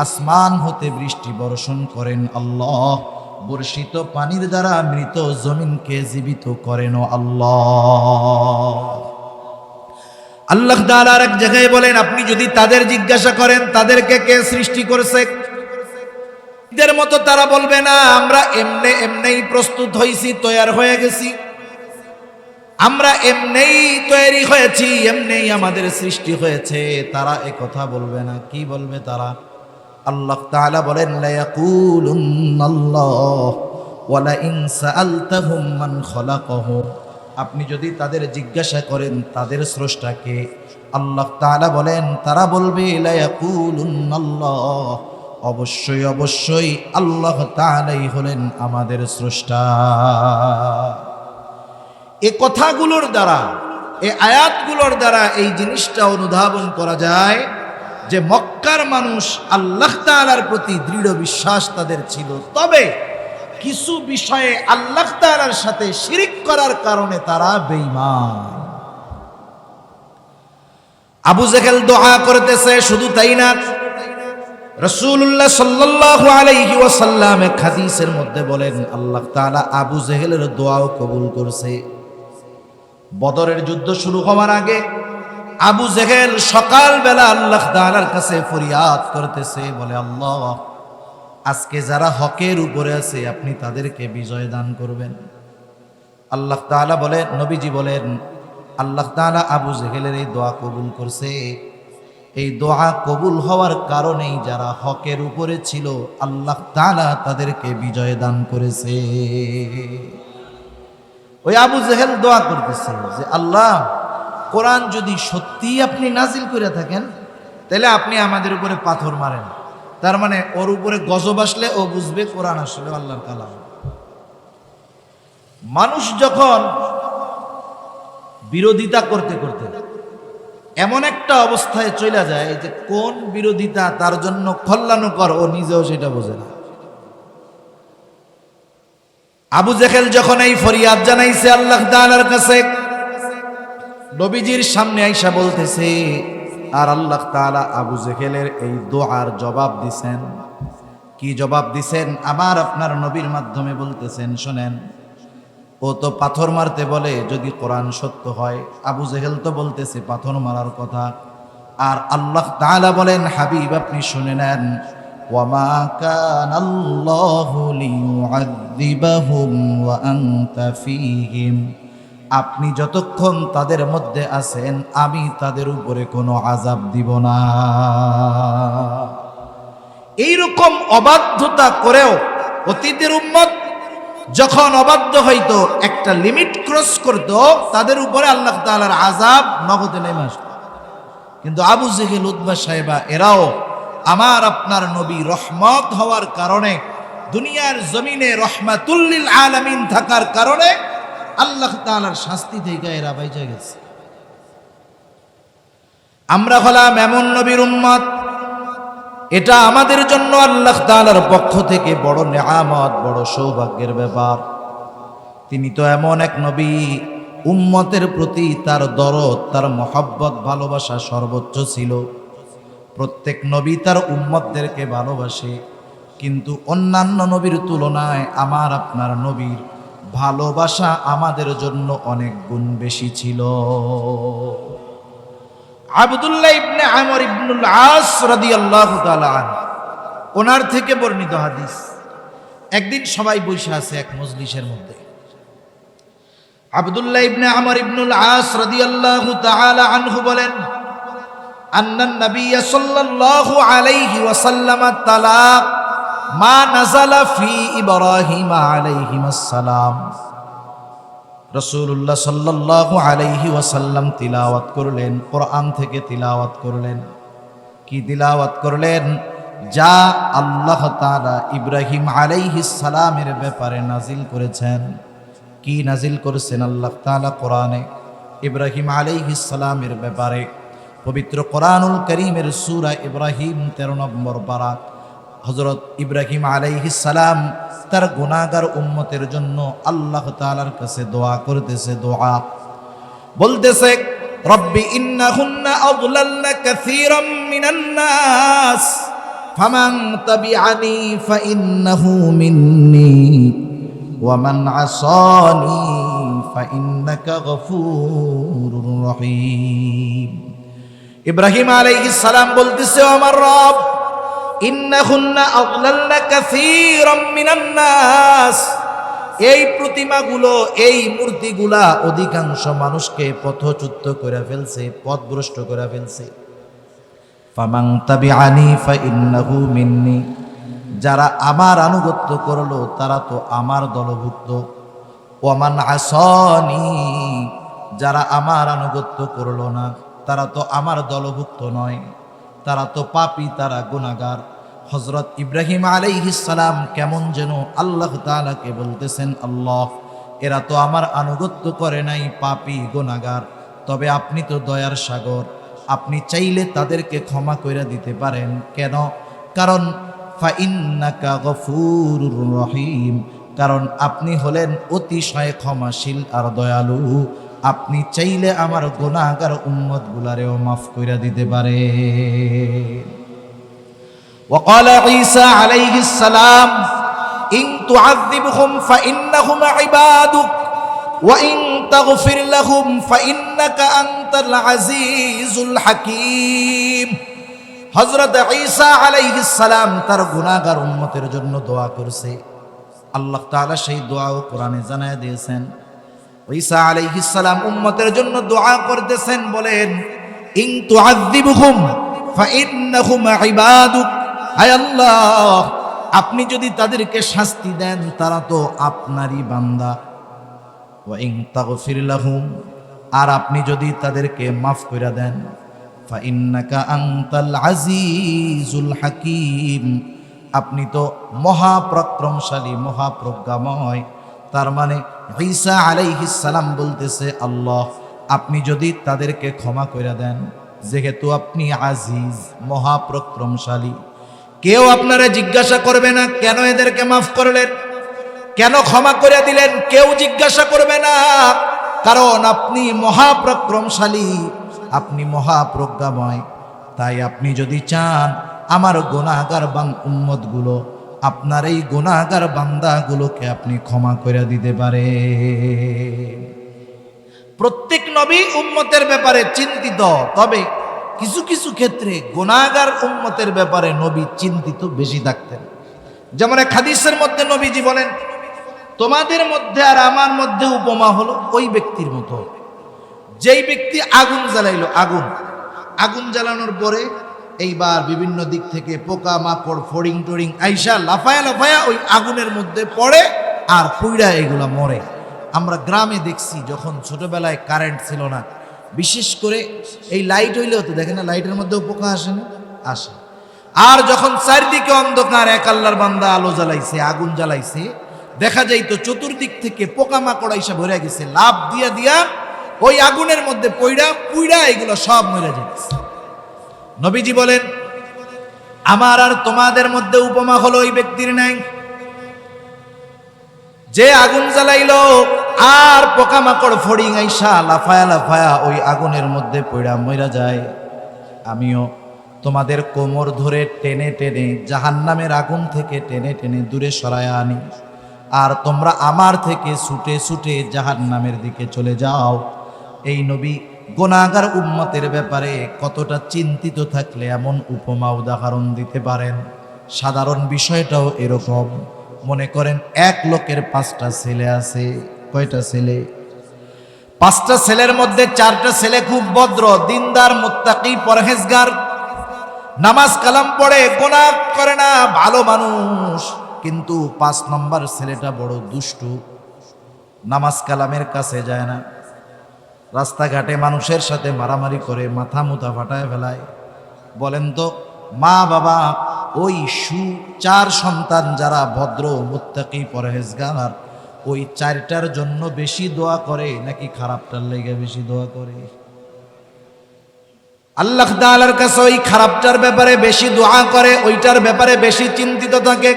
আসমান হতে বৃষ্টি বর্ষণ করেন আল্লাহ, বর্ষিত পানির দ্বারা মৃত জমিনকে জীবিত করেন আল্লাহ। আল্লাহ তাআলা এক জায়গায় বলেন, আপনি যদি তাদের জিজ্ঞাসা করেন তাদেরকে কে সৃষ্টি করেছে, এদের মতো তারা বলবে না আমরা এমনেই প্রস্তুত হয়েছি, তৈয়ার হয়ে গেছি, আমরা এমনেই তৈরি হয়েছি, এমনেই আমাদের সৃষ্টি হয়েছে, তারা কথা বলবে না। কি বলবে তারা? আল্লাহ তাআলা বলেন, লা ইয়াকুলুন্নাল্লাহ ওয়ালা ইন সাআলতাহুম মান খালাকাহুম, আপনি যদি তাদের জিজ্ঞাসা করেন তাদের স্রষ্টাকে, আল্লাহ তাআলা বলেন তারা বলবে লা ইয়াকুলুন্নাল্লাহ, অবশ্যই অবশ্যই আল্লাহ তাআলাই হলেন আমাদের স্রষ্টা। এই কথাগুলোর দ্বারা, এই আয়াতগুলোর দ্বারা এই জিনিসটা অনুধাবন করা যায় যে মক্কার মানুষ আল্লাহ তাআলার প্রতি দৃঢ় বিশ্বাস তাদের ছিল, তবে কিছু বিষয়ে আল্লাহ তাআলার সাথে শিরিক করার কারণে তারা বেঈমান। আবু জেহেল দোয়া করতেছে, শুধু তাই না, রাসূলুল্লাহ সাল্লাল্লাহু আলাইহি ওয়াসাল্লাম এক হাদিসের মধ্যে বলেন আল্লাহ তাআলা আবু জেহেলের দোয়াও কবুল করছে। বদরের যুদ্ধ শুরু হওয়ার আগে আবু জেহেল সকালবেলা আল্লাহ তাআলার কাছে ফরিয়াদ করতেছে, বলে আল্লাহ, আজকে যারা হকের উপরে আছে আপনি তাদেরকে বিজয় দান করবেন। আল্লাহ তাআলা বলেন, নবীজি বলেন, আল্লাহ তাআলা আবু জেহেলের এই দোয়া কবুল করছে। এই দোয়া কবুল হওয়ার কারণেই যারা হকের উপরে ছিল আল্লাহ তাআলা তাদেরকে বিজয় দান করেছে। ওই আবু জেহেল দোয়া করতেছে যে আল্লাহ, কোরআন যদি সত্যি আপনি নাজিল করে থাকেন তাহলে আপনি আমাদের উপরে পাথর মারেন, তার মানে ওর উপরে গজব আসলে ও বুঝবে কোরআন আসলে আল্লাহর কালাম। মানুষ যখন বিরোধিতা করতে করতে এমন একটা অবস্থায় চলে যায় যে কোন বিরোধিতা তার জন্য কল্যাণকর ও নিজেও সেটা বোঝে না। আবু জেহেল যখন এই ফরিয়াদ জানাইছে আল্লাহ তাআলার কাছে, নবীজির সামনে আইসা বলতেছে, আর আল্লাহ তাআলা আবু জেহেলের এই দোয়ার জবাব দিছেন। কি জবাব দিছেন? আমার আপনার নবীর মাধ্যমে বলতেছেন, শোনেন, ও তো পাথর মারতে বলে যদি কোরআন সত্য হয়, আবু জেহেল তো বলতেছে পাথর মারার কথা, আর আল্লাহ তাআলা বলেন, হাবিব আপনি শুনে নেন, ওয়ামা কানাল্লাহু লিয়ুআযিবাহুম ওয়া আনতা ফীহিম, আপনি যতক্ষণ তাদের মধ্যে আছেন আমি তাদের উপরে কোনো আযাব দিব না। এইরকম অবাধ্যতা করেও অতীতের উম্মত যখন অবাধ্য হইতো, একটা লিমিট ক্রস করত, তাদের উপরে আল্লাহ তাআলার আযাব নগদে নেমে আসতো। কিন্তু আবু জেহেল, উতবা, সাইবা এরাও আমার আপনার নবী রহমত হওয়ার কারণে, দুনিয়ার জমিনে রহমাতুল লিল আলামিন থাকার কারণে আল্লাহ তাআলার শাস্তি থেকে এরা বাইচা গেছে। আমরা হলাম এমন নবীর উম্মত, এটা আমাদের জন্য আল্লাহ তাআলার পক্ষ থেকে বড় নেয়ামত, বড় সৌভাগ্যের ব্যাপার। তিনি তো এমন এক নবী, উম্মতের প্রতি তার দরদ, তার মহব্বত, ভালোবাসা সর্বোচ্চ ছিল। প্রত্যেক নবী তার উম্মতদেরকে ভালোবাসে, কিন্তু অন্যান্য নবীর তুলনায় আমার আপনার নবীর ভালোবাসা আমাদের জন্য অনেক গুণ বেশি ছিল। আব্দুল্লাহ ইবনে আমর ইবনুল আস রাদিয়াল্লাহু তাআলা আনহু, ওনার থেকে বর্ণিত হাদিস। একদিন সবাই বসে আছে এক মজলিসের মধ্যে। আব্দুল্লাহ ইবনে আমর ইবনুল আস রাদিয়াল্লাহু তাআলা আনহু বলেন, আন্নান নাবিয়্য সাল্লাল্লাহু আলাইহি ওয়াসাল্লাম তালা মা নাযালা ফি ইব্রাহিম আলাইহিস সালাম। রাসূলুল্লাহ সাল্লাল্লাহু আলাইহি ওয়াসাল্লাম তিলাওয়াত করলেন, কোরআন থেকে তিলাওয়াত করলেন। কি তিলাওয়াত করলেন? যা আল্লাহ তাআলা ইব্রাহিম আলাইহিস সালামের ব্যাপারে নাজিল করেছেন। কি নাজিল করেছেন আল্লাহ তাআলা কোরআনে? ইব্রাহিম আলাইহিস সালামের ব্যাপারে পবিত্র কোরআনুল কারীমের সূরা ইব্রাহিম 13 নম্বর পারা। হযরত ইব্রাহিম আলাইহিস সালাম তার গুনাহগার উম্মতের জন্য আল্লাহ তাআলার কাছে দোয়া করতেছে। দোয়া বলতেছে, রব্বি ইন্নাহুন্না আযলালনা কাসীরাম মিনান নাস ফামান তাবিআনি ফাইন্নাহু মিন্নি ওয়া মান আসানি ফাইন্নাকা গফুরুর রহিম। ইব্রাহিম আলাইহিস সালাম বলতেছে, আমার রব, ইন্নাহুন্না আযলালনা কাসীরাম মিনান নাস, এই প্রতিমাগুলো, এই মূর্তিগুলা অধিকাংশ মানুষকে পথচ্যুত করে ফেলছে, পথভ্রষ্ট করে ফেলছে। ফামান তাবিআনি ফাইন্নাহু মিন্নি, যারা আমার আনুগত্য করলো তারা তো আমার দলভুক্ত। ওয়া মান আসানি, যারা আমার আনুগত্য করলো না তারা তো আমার দলভুক্ত নয়, তারা তো পাপী, তারা গুনাহগার। হযরত ইব্রাহিম আলাইহিস সালাম কেমন যেন আল্লাহ তাআলাকে বলতেছেন, আল্লাহ, এরা তো আমার আনুগত্য করে নাই, পাপী, গুনাহগার, তবে আপনি তো দয়ার সাগর, আপনি চাইলে তাদেরকে ক্ষমা করে দিতে পারেন। কেন? কারণ ফাইন্নাকা গফুরুর রহিম, কারণ আপনি হলেন অতিশয় ক্ষমাশীল আর দয়ালু। আপনি চাইলে আমার গুনাহগার উম্মতগুলারেও মাফ কইরা দিতে পারে। وقال عيسى عليه السلام إن تعذبهم فإنهم عبادك وإن تغفر لهم فإنك أنت العزيز الحكيم। হযরত ঈসা আলাইহিস সালাম তার গুনাহগার উম্মতের জন্য দোয়া করছে। আল্লাহ তাআলা সেই দোয়াও কোরআনে জানায় দিয়েছেন। ঈসা আলাইহিস সালাম উম্মতের জন্য দোয়া করতেছেন, বলেন, ইন তুআযিবহুম ফাইন্নাহুম ইবাদুক, আয় আল্লাহ, আপনি যদি তাদেরকে শাস্তি দেন তারা তো আপনারই বান্দা। ওয়া ইন তাগফির লাহুম, আর আপনি যদি তাদেরকে মাফ করে দেন, ফাইন্নাকা আনতাল আজিজুল হাকীম, আপনি তো মহাপরাক্রমশালী, মহাপ্রজ্ঞাময়। তার মানে ঈসা আলাইহিস সালাম বলতেছে, আল্লাহ, আপনি যদি তাদেরকে ক্ষমা করে দেন, যেহেতু আপনি আজিজ, মহাপরাক্রমশালী, কেউ আপনারা জিজ্ঞাসা করবে না কেন এদেরকে মাফ করলেন, কেন ক্ষমা করে দিলেন, কেউ জিজ্ঞাসা করবে না, কারণ আপনি মহাপরাক্রমশালী, আপনি মহাপ্রজ্ঞাময়। তাই আপনি যদি চান আমার গুনাহগার উম্মতগুলো, আপনার এই গুনাহগার বান্দাগুলোকে আপনি ক্ষমা করে দিতে পারে। প্রত্যেক নবী উম্মতের ব্যাপারে চিন্তিত, তবে কিছু কিছু ক্ষেত্রে গুনাহগার উম্মতের ব্যাপারে নবী চিন্তিত বেশি থাকতেন। যেমন এক হাদিসের মধ্যে নবীজি বলেন, তোমাদের মধ্যে আর আমার মধ্যে উপমা হলো ওই ব্যক্তির মতো, যেই ব্যক্তি আগুন জ্বালাইলো। আগুন জ্বালানোর পরে এইবার বিভিন্ন দিক থেকে পোকা মাকড়, ফড়িং টড়িং আইসা লাফায়া লাফায়া ওই আগুনের মধ্যে পড়ে আর পুইড়া এগুলা মরে। আমরা গ্রামে দেখছি, যখন ছোটবেলায় কারেন্ট ছিল না, বিশেষ করে এই লাইট হইলেও তো দেখেন না, লাইটের মধ্যেও পোকা আসে না, আসে। আর যখন চারিদিকে অন্ধকার, এক আল্লাহর বান্দা আলো জ্বালাইছে, আগুন জ্বালাইছে, দেখা যাইতো চতুর্দিক থেকে পোকা মাকড় আইসা ভরে গেছে, লাভ দিয়া দিয়া ওই আগুনের মধ্যে পুইড়া এগুলো সব মরে যাচ্ছে। নবীজি বলেন, আমার আর তোমাদের মধ্যে উপমা হলো ওই ব্যক্তির নাই, যে আগুন জ্বালাইলো আর পোকামাকড় ফড়িং আইসা লাফায়া লাফায়া ওই আগুনের মধ্যে পড়া মইরা যায়। আমিও তোমাদের কোমর ধরে টেনে টেনে জাহান্নামের আগুন থেকে টেনে টেনে দূরে সরায়া আনি, আর তোমরা আমার থেকে ছুটে ছুটে জাহান্নামের দিকে চলে যাও। এই নবী গুনাহগার উম্মতের ব্যাপারে কতটা চিন্তিত থাকলে এমন উপমা উদাহরণ দিতে পারেন। সাধারণ বিষয়টাও এরকম। মনে করেন এক লোকের 5টা ছেলে আছে। কয়টা ছেলে? 5টা ছেলের মধ্যে 4টা ছেলে খুব ভদ্র, দিনদার, মুত্তাকি, পরহেজগার, নামাজ কালাম পড়ে, গুনাহ করে না, ভালো মানুষ। কিন্তু 5 নম্বর ছেলেটা বড় দুষ্টু, নামাজ কালামের কাছে যায় না, রাস্তাঘাটে মানুষের সাথে মারামারি করে, মাথা মুথা ফাটায় ফেলায়। বলেন তো মা বাবা ওই 4 সন্তান যারা ভদ্র, মুত্তাকি, পরহেজগার, ওই 4টার জন্য বেশি দোয়া করে নাকি খারাপটার লেগে বেশি দোয়া করে? আল্লাহ তাআলার কাছে ওই খারাপটার ব্যাপারে বেশি দোয়া করে, ওইটার ব্যাপারে বেশি চিন্তিত থাকে।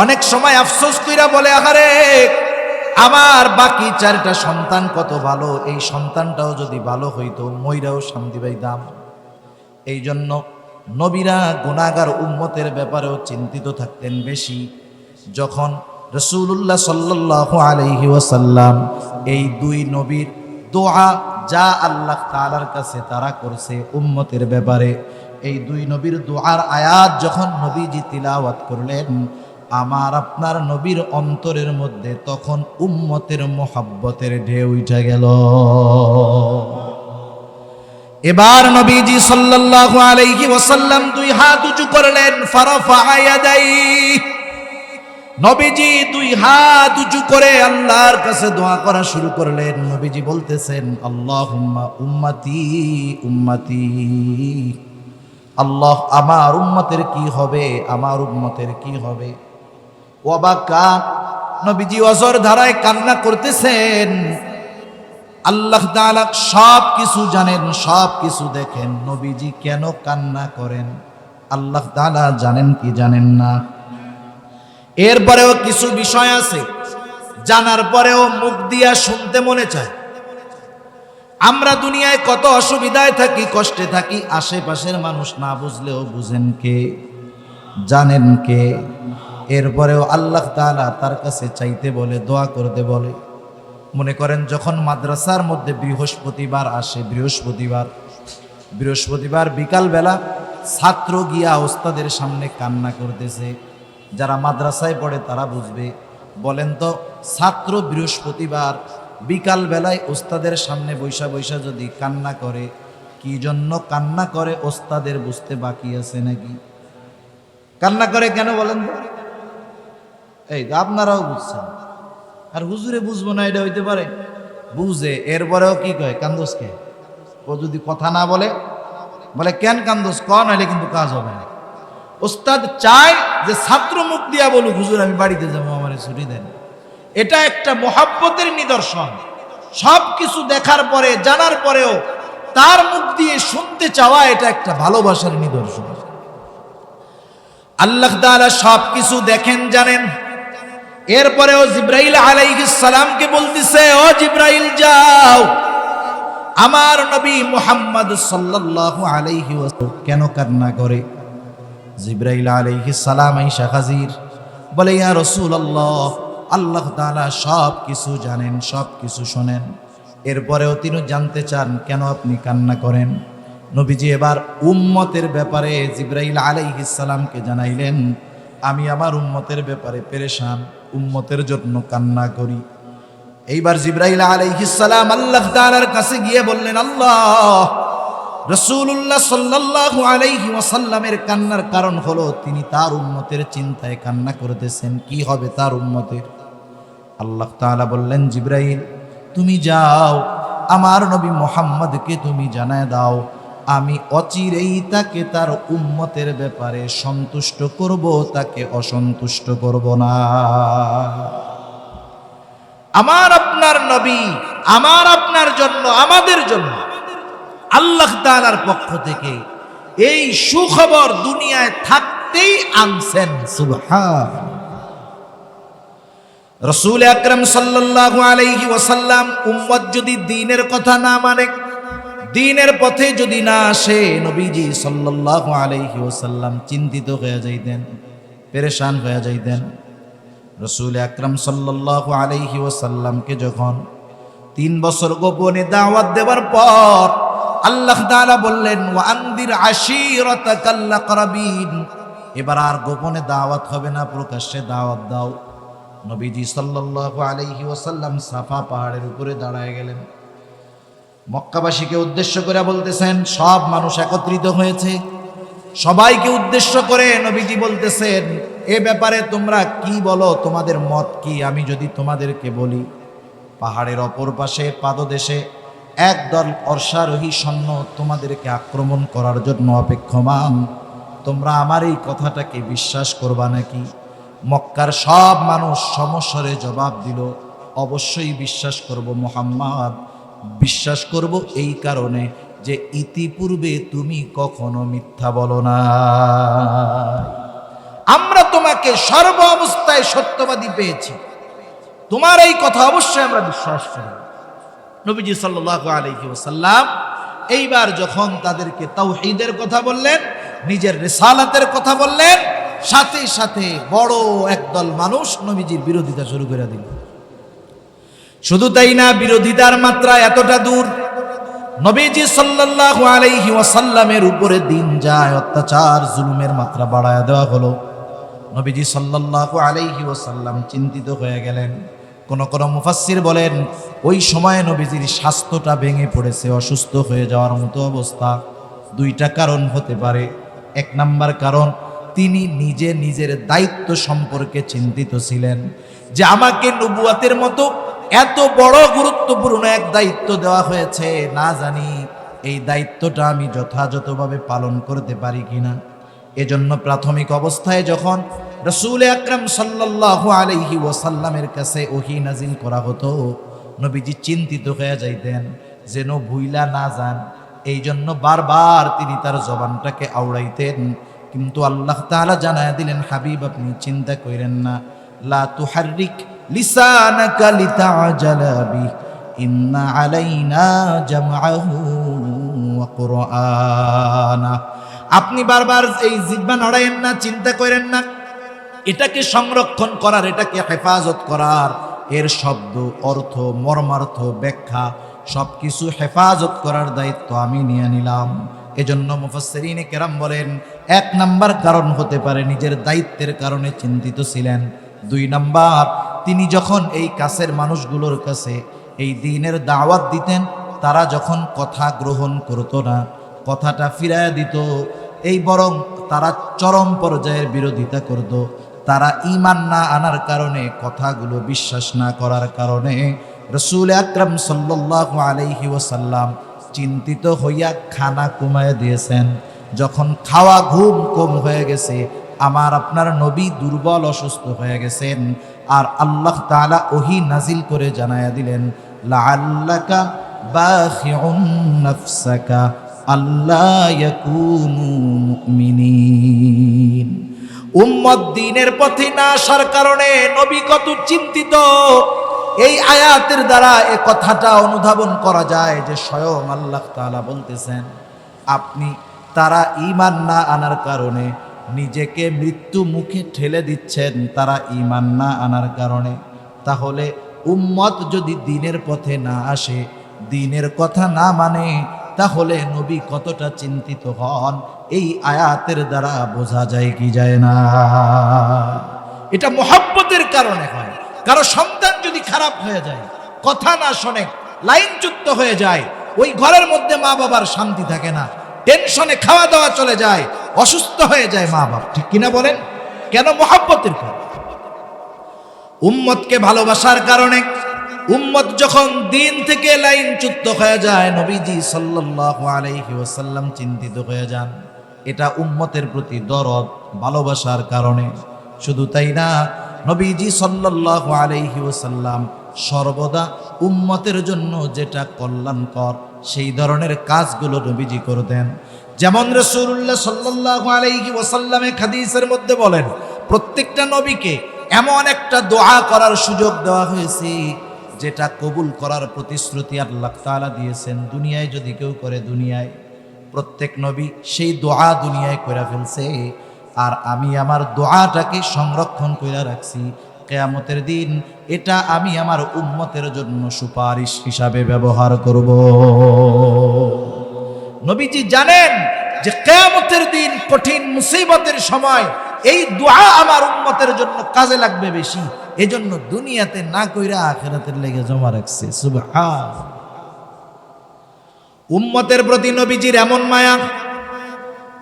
অনেক সময় আফসোস কইরা বলে, আহারে আমার বাকি 4টা সন্তান কত ভালো, এই সন্তানটাও যদি ভালো হইতো মইরাও শান্তি পাইতাম। এই জন্য নবীরা গুনাহগার উম্মতের ব্যাপারেও চিন্তিত থাকতেন বেশি। যখন রাসূলুল্লাহ সাল্লাল্লাহু আলাইহি ওয়াসাল্লাম এই 2 নবীর দোয়া যা আল্লাহ তাআলার কাছে তারা করছে উম্মতের ব্যাপারে, এই 2 নবীর দোয়ার আয়াত যখন নবীজি তিলাওয়াত করলেন, আমার আপনার নবীর অন্তরের মধ্যে তখন উম্মতের মোহাব্বতের ঢেউ উঠে গেল। এবার নবীজি সাল্লাল্লাহু আলাইহি ওয়াসাল্লাম 2 হাত উঁচু করলেন, ফারাফা ইয়াদাইহি, নবীজি 2 হাত উঁচু করে আল্লাহর কাছে দোয়া করা শুরু করলেন। নবীজি বলতেছেন, আল্লাহুম্মা উম্মতি উম্মতি, আল্লাহ আমার উম্মতের কি হবে, আমার উম্মতের কি হবে। ওয়াবাকা, নবীজি অজর ধারায় কান্না করতেছেন। আল্লাহ তাআলা সব কিছু জানেন, সব কিছু দেখেন, নবীজি কেন কান্না করেন আল্লাহ তাআলা জানেন কি জানেন না? এরপরেও কিছু বিষয় আছে জানার পরেও মুখ দিয়া শুনতে মনে চায়। আমরা দুনিয়ায় কত অসুবিধায় থাকি, কষ্টে থাকি, আশেপাশের মানুষ না বুঝলেও বুঝেন কে, জানেন কে। এরপরেও আল্লাহ তাআলা তার কাছে চাইতে বলে, দোয়া করতে বলে। মনে করেন যখন মাদ্রাসার মধ্যে বৃহস্পতিবার আসে, বৃহস্পতিবার বিকালবেলা ছাত্র গিয়া ওস্তাদের সামনে কান্না করতেছে, যারা মাদ্রাসায় পড়ে তারা বুঝবে। বলেন তো ছাত্র বৃহস্পতিবার বিকাল বেলায় ওস্তাদের সামনে বৈশা বৈশা যদি কান্না করে, কি জন্য কান্না করে ওস্তাদের বুঝতে বাকি আছে নাকি? কান্না করে কেন বলেন তো? এই তো আপনারাও বুঝছেন, আর হুজুরে বুঝবো না এটা হইতে পারে? বুঝে, এরপরেও কি কয়, কান্দোস কে? ও যদি কথা না বলে, বলে কেন কান্দোস, ক নাইলে কিন্তু কাজ হবে না। ওস্তাদ চায় যে ছাত্র মুখ দিয়া বলুক, হুজুর আমি বাড়িতে যাবো, আমার ছুটি দেন। এটা একটা মহব্বতের নিদর্শন। সব কিছু দেখার পরে, জানার পরেও তার মুখ দিয়ে শুনতে চাওয়া, এটা একটা ভালোবাসার নিদর্শন। আল্লাহ তাআলা সব কিছু দেখেন, জানেন। এরপরেও জিবরাইল আলাইহিস সালামকে বলতেছে, ও জিবরাইল যাও, আমার নবী মুহাম্মদ সাল্লাল্লাহু আলাইহি ওয়াসাল্লাম কেন কান্না করে? জিবরাইল আলাইহিস সালাম আইসা হাজির, বলে, ইয়া রাসূলুল্লাহ, আল্লাহ তাআলা সব কিছু জানেন, সব কিছু শোনেন, এরপরেও তিনি জানতে চান কেন আপনি কান্না করেন। নবীজি এবার উম্মতের ব্যাপারে জিবরাইল আলাইহিস সালামকে জানাইলেন, আমি আমার উম্মতের ব্যাপারে পেরেশান, উম্মতের জন্য কান্না করি। এইবার জিবরাইল আলাইহিস সালাম আল্লাহ তাআলার কাছে গিয়ে বললেন, আল্লাহ, রাসূলুল্লাহ সাল্লাল্লাহু আলাইহি ওয়াসাল্লামের কান্নার কারণ হলো তিনি তার উম্মতের চিন্তায় কান্না করতেছেন, কি হবে তার উম্মতের। আল্লাহ তাআলা বললেন, জিবরাইল তুমি যাও, আমার নবী মুহাম্মদকে তুমি জানায় দাও, আমি অচিরেই তাকে তার উম্মতের ব্যাপারে সন্তুষ্ট করব, তাকে অসন্তুষ্ট করব না। আমার আপনার নবী, আমার আপনার জন্য, আমাদের জন্য আল্লাহ তাআলার পক্ষ থেকে এই সুখবর দুনিয়ায় থাকতেই আনছেন। সুবহান। রাসূল আকরাম সাল্লাল্লাহু আলাইহি ওয়াসাল্লাম উম্মত যদি দ্বীনের কথা না মানে, দ্বীনের পথে যদি না আসে, নবীজি সাল্লাল্লাহু আলাইহি ওয়াসাল্লাম চিন্তিত হয়ে যাইতেন, পেরেশান হয়ে যাইতেন। রাসূল আকরাম সাল্লাল্লাহু আলাইহি ওয়াসাল্লামকে যখন 3 বছর গোপনে দাওয়াত দেওয়ার পর আল্লাহ তাআলা বললেন, ওয়া আনদির আশীরাতাকাল আকরাবিন, এবার আর গোপনে দাওয়াত হবে না, প্রকাশ্যে দাওয়াত দাও। নবীজি সাল্লাল্লাহু আলাইহি ওয়াসাল্লাম সাফা পাহাড়ের উপরে দাঁড়ায় গেলেন। মক্কাবাসীকে উদ্দেশ্য করে বলতেছেন, সব মানুষ একত্রিত হয়েছে, সবাইকে উদ্দেশ্য করে নবীজি বলতেছেন, এ ব্যাপারে তোমরা কি বলো, তোমাদের মত কি? আমি যদি তোমাদেরকে বলি, পাহাড়ের অপর পাশে পাদদেশে একদল অশ্বারোহী সৈন্য তোমাদেরকে আক্রমণ করার জন্য অপেক্ষমান, তোমরা আমার এই কথাটাকে বিশ্বাস করবা নাকি? মক্কার সব মানুষ সমস্বরে জবাব দিল, অবশ্যই বিশ্বাস করব মুহাম্মদ। বিশ্বাস করব এই কারণে যে ইতিপূর্বে তুমি কখনো মিথ্যা বলো না, আমরা তোমাকে সর্ব অবস্থায় সত্যবাদী পেয়েছি, তোমার এই কথা অবশ্যই আমরা বিশ্বাস করি। নবীজি সাল্লাল্লাহু আলাইহি ওয়াসাল্লাম এইবার যখন তাদেরকে তাওহীদের কথা বললেন, নিজের রিসালাতের কথা বললেন, সাথে সাথে বড় একদল মানুষ নবীজির বিরোধিতা শুরু করে দিল। শুধু তাই না, বিরোধিতার মাত্রা এতটা দূর, নবীজি সাল্লাল্লাহু আলাইহি ওয়াসাল্লামের উপরে দিন যায়, অত্যাচার জুলুমের মাত্রা বাড়ায় দেওয়া হলো। নবীজি সাল্লাল্লাহু আলাইহি ওয়াসাল্লাম চিন্তিত হয়ে গেলেন। কোন কোন মুফাসসির বলেন, ওই সময় নবীজির স্বাস্থ্যটা ভেঙে পড়েছে, অসুস্থ হয়ে যাওয়ার মতো অবস্থা। দুইটা কারণ হতে পারে। এক নাম্বার কারণ, তিনি নিজে নিজের দায়িত্ব সম্পর্কে চিন্তিত ছিলেন, যে আমাকে নবুয়াতের মতো এত বড় গুরুত্বপূর্ণ এক দায়িত্ব দেওয়া হয়েছে, না জানি এই দায়িত্বটা আমি যথাযথভাবে পালন করতে পারি কিনা। এজন্য প্রাথমিক অবস্থায় যখন রাসূল আকরাম সাল্লাল্লাহু আলাইহি ওয়াসাল্লামের কাছে ওহী নাজিল করা হতো, নবীজি চিন্তিত হয়ে যাইতেন যেন ভুইলা না যান। এই জন্য বারবার তিনি তার জবানটাকে আওড়াইতেন। কিন্তু আল্লাহ তাআলা জানায় দিলেন, হাবিব আপনি চিন্তা করেন না, লা তুহাররিক লিসানাকা লিতাআজালা বি, ইন্না আলাইনা জামআহু ওয়া কুরআনা। আপনি বারবার এই জিহ্বা নাড়ায়েন না, চিন্তা করেন না, এটাকে সংরক্ষণ করার, এটাকে হেফাজত করার, এর শব্দ, অর্থ, মর্মার্থ, ব্যাখ্যা সবকিছু হেফাজত করার দায়িত্ব আমি নিয়ে নিলাম। এজন্য মুফাসসিরিনে কেরাম বলেন, এক নাম্বার কারণ হতে পারে নিজের দায়িত্বের কারণে চিন্তিত ছিলেন। দুই নাম্বার, তিনি যখন এই কাছের মানুষগুলোর কাছে এই দ্বীনের দাওয়াত দিতেন, তারা যখন কথা গ্রহণ করতো না, কথাটা ফিরায় দিত, এই বরং তারা চরম পর্যায়ের বিরোধিতা করত। তারা ঈমান না আনার কারণে, কথাগুলো বিশ্বাস না করার কারণে রাসূল আকরাম সাল্লাল্লাহু আলাইহি ওয়াসাল্লাম চিন্তিত হইয়া খানা কমায় দিয়েছেন। যখন খাওয়া ঘুম কম হয়ে গেছে, আমার আপনার নবী দুর্বল অসুস্থ হয়ে গেছেন, আর আল্লাহ তাআলা ওহী নাজিল করে জানায়া দিলেন, লাআল্লাকা বাখিউন নাফসাকা আল্লা ইয়াকুনু মুমিনিন। উম্মত দ্বীনের পথে না আসার কারণে নবী কত চিন্তিত, এই আয়াতের দ্বারা এ কথাটা অনুধাবন করা যায় যে স্বয়ং আল্লাহ তাআলা বলতেছেন, আপনি তারা ঈমান না আনার কারণে নিজেকে মৃত্যু মুখে ঠেলে দিচ্ছেন, তারা ঈমান না আনার কারণে। তাহলে উম্মত যদি দ্বীনের পথে না আসে, দ্বীনের কথা না মানে, তাহলে নবী কতটা চিন্তিত হন, এই আয়াতের দ্বারা বোঝা যায় কি যায় না? এটা মুহাব্বতের কারণে হয়। কারো সন্তান যদি খারাপ হয়ে যায়, কথা না শোনে, লাইনচ্যুত হয়ে যায়, ওই ঘরের মধ্যে মা বাবার শান্তি থাকে না, টেনশনে খাওয়া দাওয়া চলে যায়, অসুস্থ হয়ে যায় মা বাপ, ঠিক কিনা বলেন? কেন? মুহাব্বতের কারণে। উম্মতকে ভালোবাসার কারণে উম্মত যখন দিন থেকে লাইনচ্যুত হয়ে যায়, নবীজি সাল্লাল্লাহু আলাইহি ওয়াসাল্লাম চিন্তিত হয়ে যান। এটা উম্মতের প্রতি দরদ, ভালোবাসার কারণে। শুধু তাই না, নবীজি সাল্লাল্লাহু আলাইহি ওয়াসাল্লাম সর্বদা উম্মতের জন্য যেটা কল্যাণকর, সেই ধরনের কাজগুলো নবীজি করতেন। যেমন রাসূলুল্লাহ সাল্লাল্লাহু আলাইহি ওয়াসাল্লাম হাদিসের মধ্যে বলেন, প্রত্যেকটা নবীকে এমন একটা দোয়া করার সুযোগ দেওয়া হয়েছে, যেটা কবুল করার প্রতিশ্রুতি আল্লাহ তাআলা দিয়েছেন। দুনিয়ায় যদি কেউ করে, দুনিয়ায় প্রত্যেক নবী সেই দোয়া দুনিয়ায় করে ফেলছে, আর আমি আমার দোয়াটাকে সংরক্ষণ করে রাখছি। কিয়ামতের দিন এটা আমি আমার উম্মতের জন্য সুপারিশ হিসাবে ব্যবহার করব। নবীজি জানেন যে কিয়ামতের দিন কঠিন মুসিবতের সময় এই দোয়া আমার উম্মতের জন্য কাজে লাগবে বেশি, এজন্য দুনিয়াতে না কইরা আখিরাতের লেগে জমা রাখছে। সুবহান। উম্মতের প্রতি নবীজির এমন মায়া,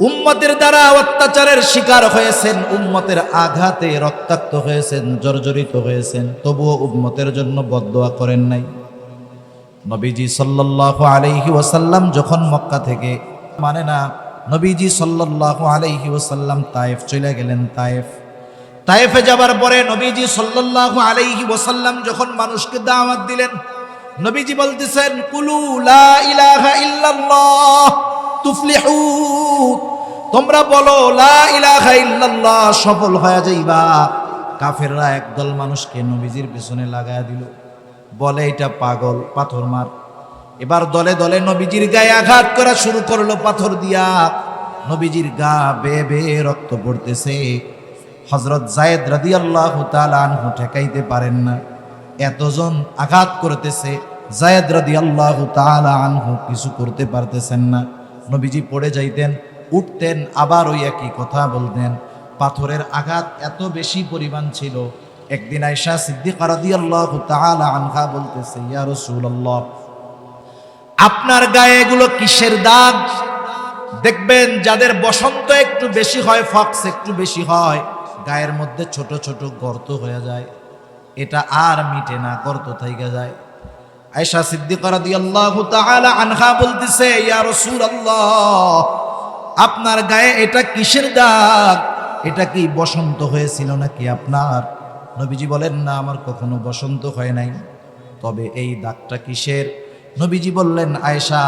উম্মতের দ্বারা অত্যাচারের শিকার হয়েছেন, উম্মতের আঘাতে রক্তাক্ত হয়েছেন, জর্জরিত হয়েছেন, তবুও উম্মতের জন্য বদদোয়া করেন নাই। নবীজি সাল্লাল্লাহু আলাইহি ওয়াসাল্লাম যখন মক্কা থেকে মানে না, নবীজি সাল্লাল্লাহু আলাইহি ওয়াসাল্লাম তায়েফ চলে গেলেন। তায়েফে যাবার পরে নবীজি সাল্লাল্লাহু আলাইহি ওয়াসাল্লাম যখন মানুষকে দাওয়াত দিলেন, নবীজি বলতেছেন কুলু লা ইলাহা ইল্লাল্লাহ তুফলিহু, তোমরা বলো লা ইলাহা ইল্লাল্লাহ, সফল হয়ে যাইবা। কাফেররা একদল মানুষকে নবীজির পিছনে লাগায়া দিল, বলে এটা পাগল, পাথর মার। এবার দলে দলে নবীজির গায়ে আঘাত করা শুরু করলো পাথর দিয়া। নবীজির গা বেয়ে বেয়ে রক্ত পড়তেছে। হযরত যায়েদ রাদিয়াল্লাহু তাআলা আনহু ঠেকাইতে পারেন না, এতজন আঘাত করতেছে। যায়েদ রাদিয়াল্লাহু তাআলা আনহু কিছু করতে পারতেছেন না। নবীজি পড়ে যাইতেন, উঠতেন, আবার ওই একই কথা বলতেন। পাথরের আঘাত এত বেশি পরিমাণ ছিল। একদিন আয়েশা সিদ্দিকা রাদিয়াল্লাহু তাআলা আনহা বলতেছে, ইয়া রাসূলুল্লাহ, আপনার গায়ে এগুলো কিসের দাগ? দেখবেন যাদের বসন্ত একটু বেশি হয়, ফক্স একটু বেশি হয়, গায়ের মধ্যে ছোট ছোট গর্ত হয়ে যায়, এটা আর মিটে না, গর্ত থেকে যায়। আয়েশা সিদ্দিকা রাদিয়াল্লাহু তাআলা আনহা বলতেছে, ইয়া রাসূলুল্লাহ, আপনার গায়ে এটা কিসের দাগ? এটা কি বসন্ত হয়েছিল নাকি আপনার? নবীজি বলেন, না, আমার কখনো বসন্ত হয় নাই। তবে এই দাগটা কিসের? নবীজি বললেন, আয়েশা,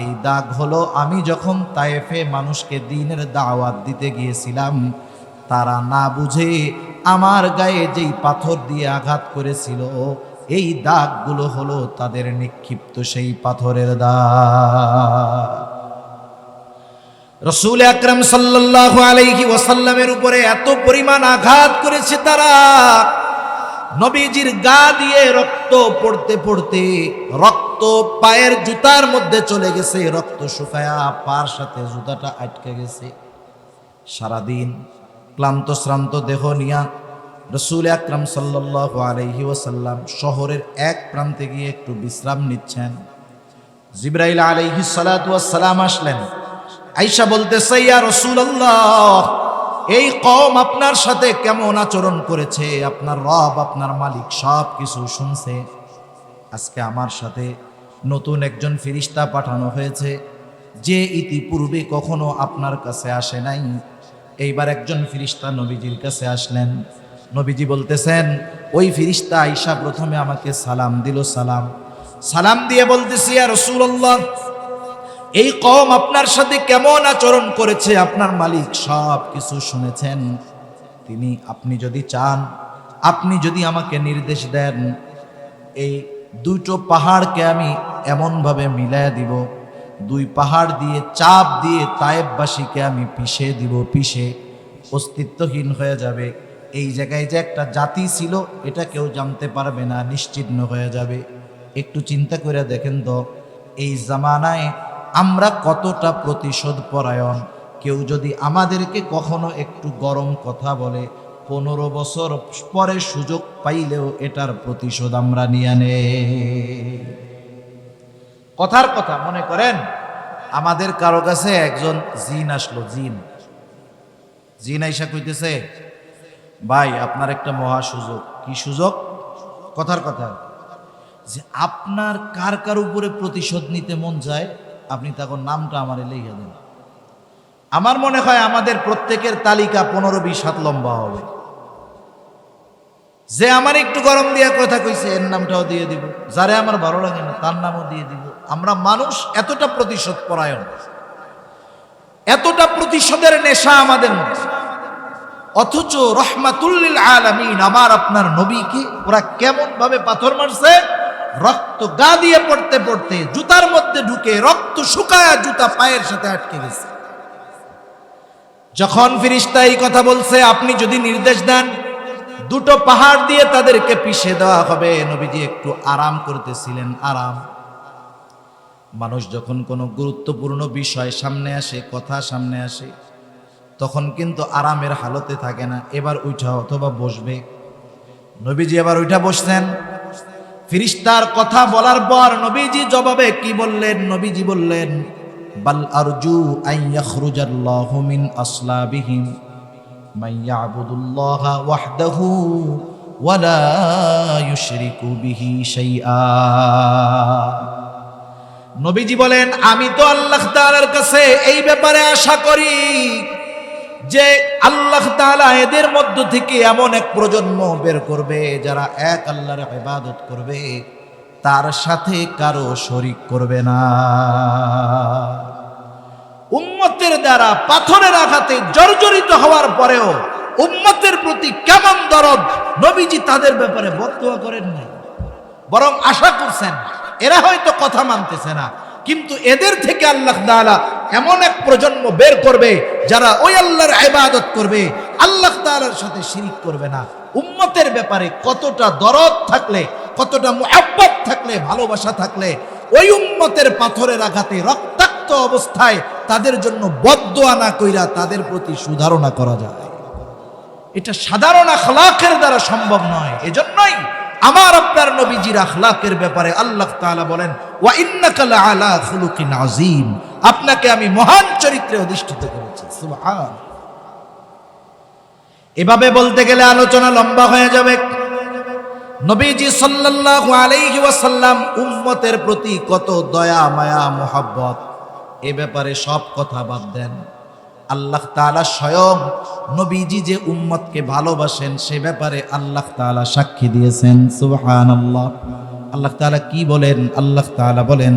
এই দাগ হলো আমি যখন তায়েফে মানুষকে দ্বীনের দাওয়াত দিতে গিয়েছিলাম, তারা না বুঝে আমার গায়ে যেই পাথর দিয়ে আঘাত করেছিল, এই দাগগুলো হলো তাদের নিক্ষিপ্ত সেই পাথরের দাগ। রাসূল আকরাম সাল্লাল্লাহু আলাইহি ওয়াসাল্লামের উপরে এত পরিমাণ আঘাত করেছে তারা, নবীজির গা দিয়ে রক্ত পড়তে পড়তে রক্ত পায়ের জুতার মধ্যে চলে গেছে, রক্ত শুকায়া পার সাথে জুতাটা আটকে গেছে। সারাদিন ক্লান্ত শ্রান্ত দেহ নিয়া রাসূল আকরাম সাল্লাল্লাহু আলাইহি ওয়াসাল্লাম শহরের এক প্রান্তে গিয়ে একটু বিশ্রাম নিচ্ছেন। জিবরাইল আলাইহিস সালাতু ওয়াস সালাম আসলেন। আয়েশা বলতেছে, ইয়া রাসূলুল্লাহ, এই কওম আপনার সাথে কেমন আচরণ করেছে, আপনার রব, আপনার মালিক সব কিছু শুনছে। আজকে আমার সাথে নতুন একজন ফেরেশতা পাঠানো হয়েছে, যে ইতিপূর্বে কখনো আপনার কাছে আসে নাই। এইবার একজন ফেরেশতা নবীজির কাছে আসলেন। নবীজি বলতেছেন, ওই ফেরেশতা আয়েশা প্রথমে আমাকে সালাম দিল, সালাম দিয়ে বলতেছি, ইয়া রাসূলুল্লাহ, এই কওম আপনার সাথে কেমন আচরণ করেছে, আপনার মালিক সব কিছু শুনেছেন। আপনি যদি চান, আপনি যদি আমাকে নির্দেশ দেন, এই দুটো পাহাড়কে আমি এমনভাবে মিলায়া দিব, দুই পাহাড় দিয়ে চাপ দিয়ে তায়েফবাসীকে আমি পিষে দিব, পিষে অস্তিত্বহীন হয়ে যাবে। এই জায়গায় যে একটা জাতি ছিল এটা কেউ জানতে পারবে না, নিশ্চিহ্ন হয়ে যাবে। একটু চিন্তা করে দেখেন তো, এই জামানায় আমরা কতটা প্রতিশোধ পরায়ণ। কেউ যদি আমাদেরকে কখনো একটু গরম কথা বলে, 15 বছর পরে সুযোগ পাইলেও এটার প্রতিশোধ আমরা নিয়ে নেই। কথার কথা মনে করেন, আমাদের কারো কাছে একজন জিন আসলো, জিন আইসা কইতেছে, ভাই আপনার একটা মহা সুযোগ। কি সুযোগ? কথার কথা, যে আপনার কার কার উপরে প্রতিশোধ নিতে মন চায়, আপনি তখন নামটা আমার লিখে দেন। আমার মনে হয় আমাদের প্রত্যেকের তালিকা 15-20 হাত লম্বা হবে। যে আমার একটু গরম দিয়া কথা কইছে এর নামটাও দিয়ে দিব, যারে আমার ভালো লাগে না তার নামও দিয়ে দিব। আমরা মানুষ এতটা প্রতিশোধ পরায়ণ, এতটা প্রতিশোধের নেশা আমাদের মধ্যে। অথচ রহমাতুল লিল আলামিন আমার আপনার নবীকে ওরা কেমন ভাবে পাথর মারছে, রক্ত গা দিয়ে পড়তে পড়তে জুতার মধ্যে ঢুকে রক্ত শুকায়া জুতা পায়ের সাথে আটকে গেছে। যখন ফেরেশতা এই কথা বলছে, আপনি যদি নির্দেশ দেন দুটো পাহাড় দিয়ে তাদেরকে পিষে দেওয়া হবে, নবীজি একটু আরাম করতেছিলেন। আরাম, মানুষ যখন কোনো গুরুত্বপূর্ণ বিষয় সামনে আসে, কথা সামনে আসে, তখন কিন্তু আরামের হালতে থাকে না, এবার উঠা অথবা বসবে। নবীজি এবার উঠা বসছেন। ফেরেশতার কথা বলার পর নবীজি জবাবে কি বললেন? নবীজি বললেন, বাল আরজু আন ইয়াখরুজাল্লাহু মিন আসলাবিহিম মান ইয়াবুদুল্লাহা ওয়াহদাহু ওয়া লা ইউশরিকু বিহি শাইআ। নবীজি বলেন, আমি তো আল্লাহ তাআলার কাছে এই ব্যাপারে আশা করি যে আল্লাহ তাআলা এদের মধ্য থেকে এমন এক প্রজন্ম বের করবে যারা এক আল্লাহর ইবাদত করবে, তার সাথে কারো শরীক করবে না। উম্মতের দ্বারা পাথরের আঘাতে জর্জরিত হওয়ার পরেও উম্মতের প্রতি কেমন দরদ! নবীজি তাদের ব্যাপারে বদদুয়া করেন নাই, বরং আশা করছেন এরা হয়তো কথা মানতেছে না, কিন্তু এদের থেকে আল্লাহ তাআলা এমন এক প্রজন্ম বের করবে যারা ওই আল্লাহর ইবাদত করবে, আল্লাহ তাআলার সাথে শিরক করবে না। উম্মতের ব্যাপারে কতটা দরদ থাকলে, কতটা মুহাব্বত থাকলে, ভালোবাসা থাকলে ওই উম্মতের পাথরের আঘাতে রক্তাক্ত অবস্থায় তাদের জন্য বদদুয়া না কইরা তাদের প্রতি সুধারণা করা যায়। এটা সাধারণ আখলাকের দ্বারা সম্ভব নয়। এজন্যই আমার আপনার নবীজির আখলাকের ব্যাপারে আল্লাহ তাআলা বলেন, ওয়া ইন্নাকা লাআলা খুলুকিন আযীম, আপনাকে আমি মহান চরিত্রে অধিষ্ঠিত করেছি। সুবহান। এভাবে বলতে গেলে আলোচনা লম্বা হয়ে যাবে। নবীজি সাল্লাল্লাহু আলাইহি ওয়াসাল্লাম উম্মতের প্রতি কত দয়া মায়া মোহাব্বত, এ ব্যাপারে সব কথা বাদ দেন। আল্লাহ তাআলা স্বয়ং নবীজি যে উম্মতকে ভালোবাসেন সে ব্যাপারে আল্লাহ তাআলা সাক্ষী দিয়েছেন। সুবহানাল্লাহ। আল্লাহ তাআলা কি বলেন? আল্লাহ তাআলা বলেন,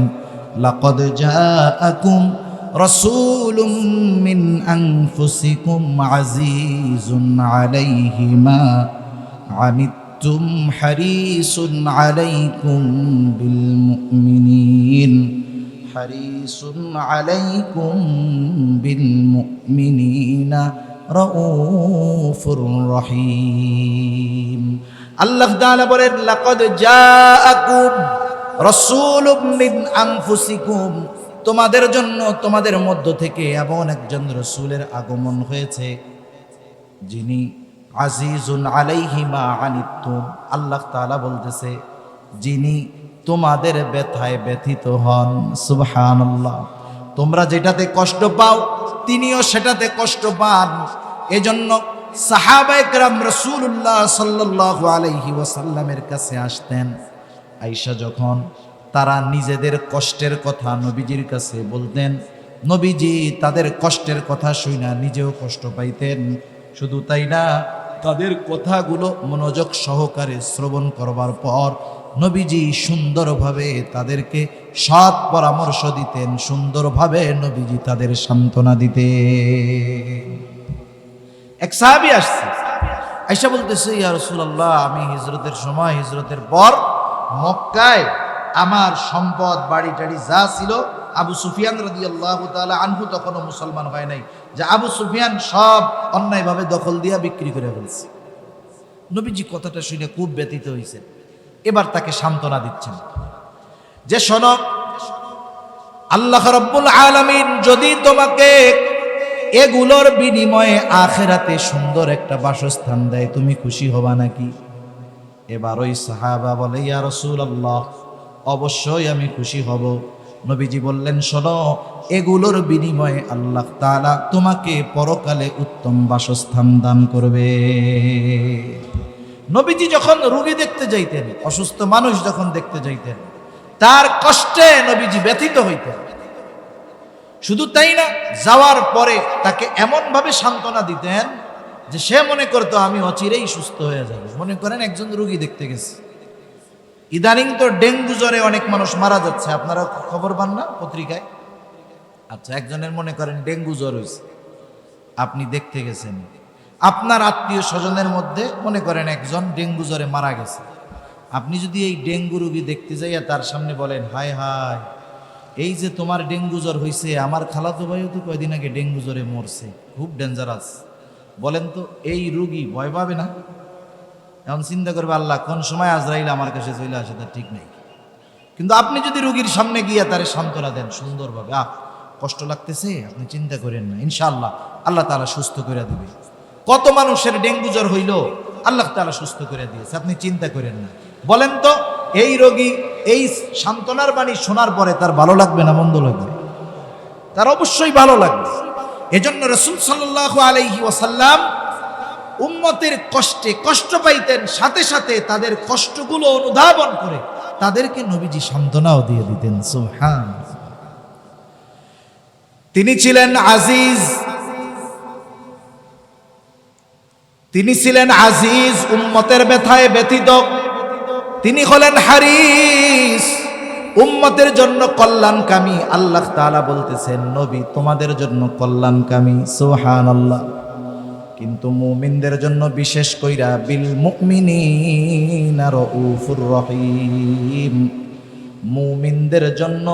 লাকাদ জাআকুম রাসূলুম মিন আনফুসিকুম আজিজুন আলাইহি মা আনিতুম হারিসুন আলাইকুম বিল মুমিনিন হারিসুন আলাইকুম বিল মুমিনিনা রাউফুর রহিম। আল্লাহ তাআলা বলেন, লাকাদ জাআকুম রাসূলুম মিন আনফুসিকুম, তোমাদের জন্য তোমাদের মধ্য থেকে এমন একজন রাসূলের আগমন হয়েছে যিনি আজিজুন আলাইহি মা আনিতুম, আল্লাহ তাআলা বলতেছে যিনি তোমাদের ব্যথায় ব্যথিত হন। সুবহানাল্লাহ। তোমরা যেটাতে কষ্ট পাও তিনিও সেটাতে কষ্ট পান। এজন্য সাহাবায়ে কেরাম রাসূলুল্লাহ সাল্লাল্লাহু আলাইহি ওয়াসাল্লামের কাছে আসতেন। আয়েশা যখন তারা নিজেদের কষ্টের কথা নবীজির কাছে বলতেন, নবীজি তাদের কষ্টের কথা শুনে নিজেও কষ্ট পাইতেন। শুধু তাই না, তাদের কথাগুলো মনোযোগ সহকারে শ্রবণ করবার পর নবীজি সুন্দরভাবে তাদেরকে সৎ পরামর্শ দিতেন, সুন্দরভাবে নবীজি তাদের সান্ত্বনা দিতেন। এক সাহাবী আসছে, আয়েশা বলতেছে, ইয়া রাসূলুল্লাহ, আমি হিজরতের সময়, হিজরতের পর মক্কায় আমার সম্পদ বাড়ি টাড়ি যা ছিল, আবু সুফিয়ান রাদিয়াল্লাহু তাআলা আনহু তখনও মুসলমান হয় নাই, যে আবু সুফিয়ান সব অন্যায়ভাবে দখল দিয়া বিক্রি করে ফেলছে। নবীজি কথাটা শুনে খুব ব্যথিত হয়েছে। এবার তাকে সান্ত্বনা দিচ্ছেন যে শোনো, আল্লাহ রাব্বুল আলামিন যদি তোমাকে এগুলোর বিনিময়ে আখিরাতে সুন্দর একটা বাসস্থান দেয়, তুমি খুশি হবা নাকি? এবার ওই সাহাবা বলে, ইয়া রাসূলুল্লাহ, অবশ্যই আমি খুশি হব। নবীজি বললেন, শোনো, এগুলোর বিনিময়ে আল্লাহ তাআলা তোমাকে পরকালে উত্তম বাসস্থান দান করবে। নবীজি যখন রোগী দেখতে যাইতেন, অসুস্থ মানুষ যখন দেখতে যাইতেন, তার কষ্টে নবীজি ব্যথিত হইতেন। শুধু তাই না, যাওয়ার পরে তাকে এমনভাবে সান্ত্বনা দিতেন যে সে মনে করতো আমি অচিরেই সুস্থ হয়ে যাব। মনে করেন একজন রোগী দেখতে গেছে, ইদানিং তো ডেঙ্গু জ্বরে অনেক মানুষ মারা যাচ্ছে, আপনারা খবর পান না পত্রিকায়? আচ্ছা, একজনের মনে করেন ডেঙ্গু জ্বর হয়েছে, আপনি দেখতে গেছেন, আপনার আত্মীয় স্বজনের মধ্যে মনে করেন একজন ডেঙ্গু জ্বরে মারা গেছে। আপনি যদি এই ডেঙ্গু রোগী দেখতে যাইয়া তার সামনে বলেন, হায় হায়, এই যে তোমার ডেঙ্গু জ্বর হয়েছে, আমার খালাতো ভাইও তো কয়দিন আগে ডেঙ্গু জ্বরে মরছে, খুব ডেঞ্জারাস, বলেন তো এই রোগী ভয় পাবে না? এখন চিন্তা করবে, আল্লাহ কোন সময় আজরাইল আমার কাছে চলে আসে তার ঠিক নেই। কিন্তু আপনি যদি রোগীর সামনে গিয়ে তারে সান্ত্বনা দেন সুন্দরভাবে, কষ্ট লাগতেছে, আপনি চিন্তা করেন না, ইনশাআল্লাহ আল্লাহ তাআলা সুস্থ করে দিবে। কত মানুষের ডেঙ্গু জ্বর হইল, আল্লাহ তাআলা সুস্থ করে দিয়েছে, আপনি চিন্তা করেন না। বলেন তো, এই রোগী এই সান্ত্বনার বাণী শোনার পরে তার ভালো লাগবে না মন্দ লাগবে? তার অবশ্যই ভালো লাগবে। এজন্য রাসূল সাল্লাল্লাহু আলাইহি ওয়াসাল্লাম উম্মতের কষ্টে কষ্ট পাইতেন, সাথে সাথে তাদের কষ্টগুলো অনুধাবন করে তাদেরকে নবীজি সান্ত্বনাও দিয়ে দিতেন। সুবহানাল্লাহ। তিনি ছিলেন আজিজ, তিনি ছিলেন আজিজ, উম্মতের ব্যথায় ব্যথিত। তিনি হলেন হারিস, উম্মতের জন্য কল্যাণকামী। আল্লাহ তাআলা বলতেছেন, নবী তোমাদের জন্য কল্যাণকামী। সুবহানাল্লাহ। কিন্তু মুমিনদের জন্য বিশেষ কইরা বিল মুমিনিনা রাউফুর রহিম, মুমিনদের জন্য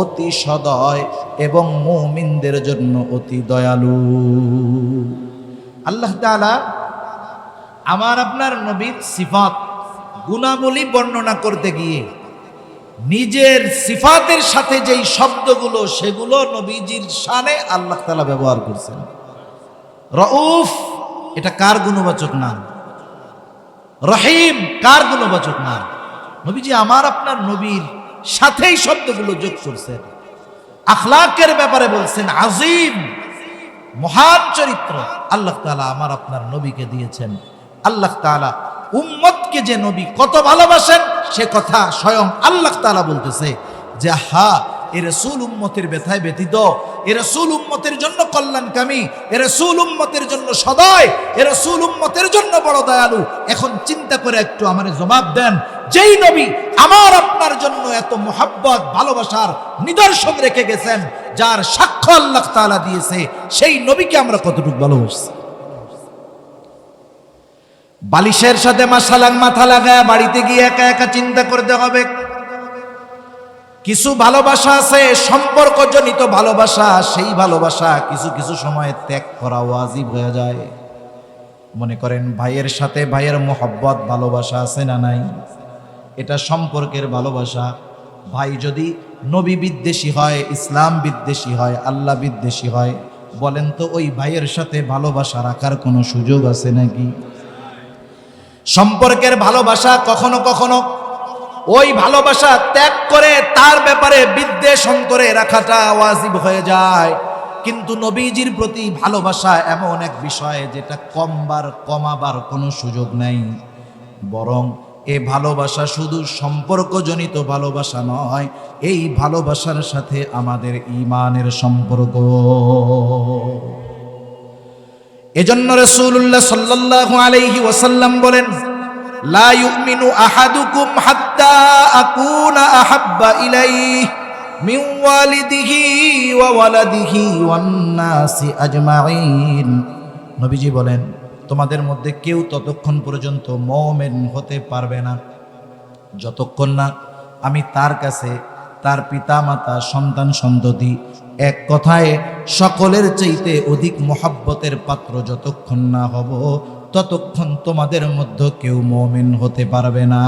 অতি সদয় এবং মুমিনদের জন্য অতি দয়ালু। আল্লাহ তাআলা আমার আপনার নবীর সিফাত গুণাবলী বর্ণনা করতে গিয়ে নিজের সিফাতের সাথে যেই শব্দগুলো, সেগুলো নবীজির শানে আল্লাহ তাআলা ব্যবহার করছেন। রউফ, এটা কার গুণবাচক নাম? রহিম কার গুণবাচক নাম? নবীজি আমার আপনার নবীর সাথেই শব্দগুলো যোগ করছেন। আখলাকের ব্যাপারে বলছেন আজিম, মহান চরিত্র আল্লাহ তাআলা আমার আপনার নবীকে দিয়েছেন। আল্লাহ তাআলা উম্মতকে যে নবী কত ভালোবাসেন সে কথা স্বয়ং আল্লাহ তাআলা বলতেছে যে হা, এ রাসূল উম্মতের ব্যথায় ব্যথিত, এ রাসূল উম্মতের জন্য কল্যাণকামী, এ রাসূল উম্মতের জন্য সদয়, এ রাসূল উম্মতের জন্য বড় দয়ালু। এখন চিন্তা করে একটু আমারে জবাব দেন, যেই নবী আমার আপনার জন্য এত মোহাব্বত ভালোবাসার নিদর্শন রেখে গেছেন, যার সাক্ষ্য আল্লাহ তাআলা দিয়েছে, সেই নবীকে আমরা কতটুকু ভালোবাসি? বালিশের সাথে মাথা লাগায় বাড়িতে গিয়ে একা একা চিন্তা করতে হবে। কিছু ভালোবাসা আছে সম্পর্কজনিত ভালোবাসা, সেই ভালোবাসা কিছু কিছু সময় ত্যাগ করা ওয়াজিব হয়ে যায়। মনে করেন ভাইয়ের সাথে ভাইয়ের মোহব্বত ভালোবাসা আছে না নাই? এটা সম্পর্কের ভালোবাসা। ভাই যদি নবী বিদ্বেষী হয়, ইসলাম বিদ্বেষী হয়, আল্লাহ বিদ্বেষী হয়, বলেন তো ওই ভাইয়ের সাথে ভালোবাসা রাখার কোনো সুযোগ আছে নাকি? সম্পর্কের ভালোবাসা কখনো কখনো ওই ভালোবাসা ত্যাগ করে তার ব্যাপারে বিদ্বেষ অন্তরে রাখাটা ওয়াজিব হয়ে যায়। কিন্তু নবীজির প্রতি ভালোবাসা এমন এক বিষয় যেটা কমাবার কোনো সুযোগ নাই, বরং এই ভালোবাসা শুধু সম্পর্কজনিত ভালোবাসা নয়, এই ভালোবাসার সাথে আমাদের ঈমানের সম্পর্ক। এজন্য রাসূলুল্লাহ সাল্লাল্লাহু আলাইহি ওয়াসাল্লাম বলেন, লা ইউমিনু আহাদুকুম হাত্তা আকুনা আহাব্বা ইলাইহি মিন ওয়ালিদিহি ওয়া ওয়ালাদিহি ওয়ান নাসি আজমাইন। নবীজি বলেন, তোমাদের মধ্যে কেউ ততক্ষণ পর্যন্ত মুমিন হতে পারবে না যতক্ষণ না আমি তার কাছে তার পিতামাতা, সন্তান সন্ততি, এক কথায় সকলের চাইতে অধিক মোহাব্বতের পাত্র যতক্ষণ না হব, ততক্ষণ তোমাদের মধ্যে কেউ মুমিন হতে পারবে না।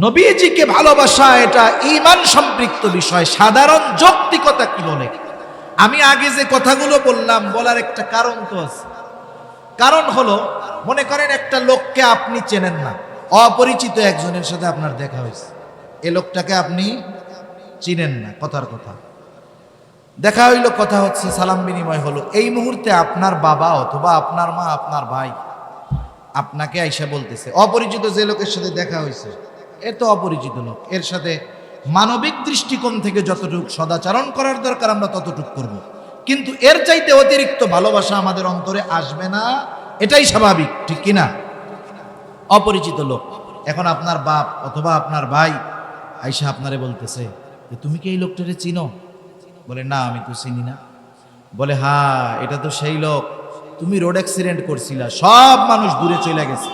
নবীজিকে ভালোবাসা এটা ঈমান সম্পৃক্ত বিষয়। সাধারণ যৌক্তিকতা কি বলে? আমি আগে যে কথাগুলো বললাম, বলার একটা কারণ তো আছে। কারণ হলো, মনে করেন একটা লোককে আপনি চেনেন না, অপরিচিত একজনের সাথে আপনার দেখা হয়েছে, এ লোকটাকে আপনি চিনেন না, কথার কথা দেখা হইলো, কথা হচ্ছে, সালাম বিনিময় হলো। এই মুহূর্তে আপনার বাবা অথবা আপনার মা, আপনার ভাই আপনাকে আইসা বলতেছে, অপরিচিত যে লোকের সাথে দেখা হয়েছে, এ তো অপরিচিত লোক, এর সাথে মানবিক দৃষ্টিকোণ থেকে যতটুকু সদাচরণ করার দরকার আমরা ততটুকু করব, কিন্তু এর চাইতে অতিরিক্ত ভালোবাসা আমাদের অন্তরে আসবে না, এটাই স্বাভাবিক, ঠিক কিনা? অপরিচিত লোক, এখন আপনার বাপ অথবা আপনার ভাই আইসা আপনারে বলতেছে যে তুমি কি এই লোকটারে চিনো? বলে না, আমি তো চিনি না। বলে হ্যাঁ, এটা তো সেই লোক, তুমি রোড অ্যাক্সিডেন্ট করছিলা, সব মানুষ দূরে চলে গেছে,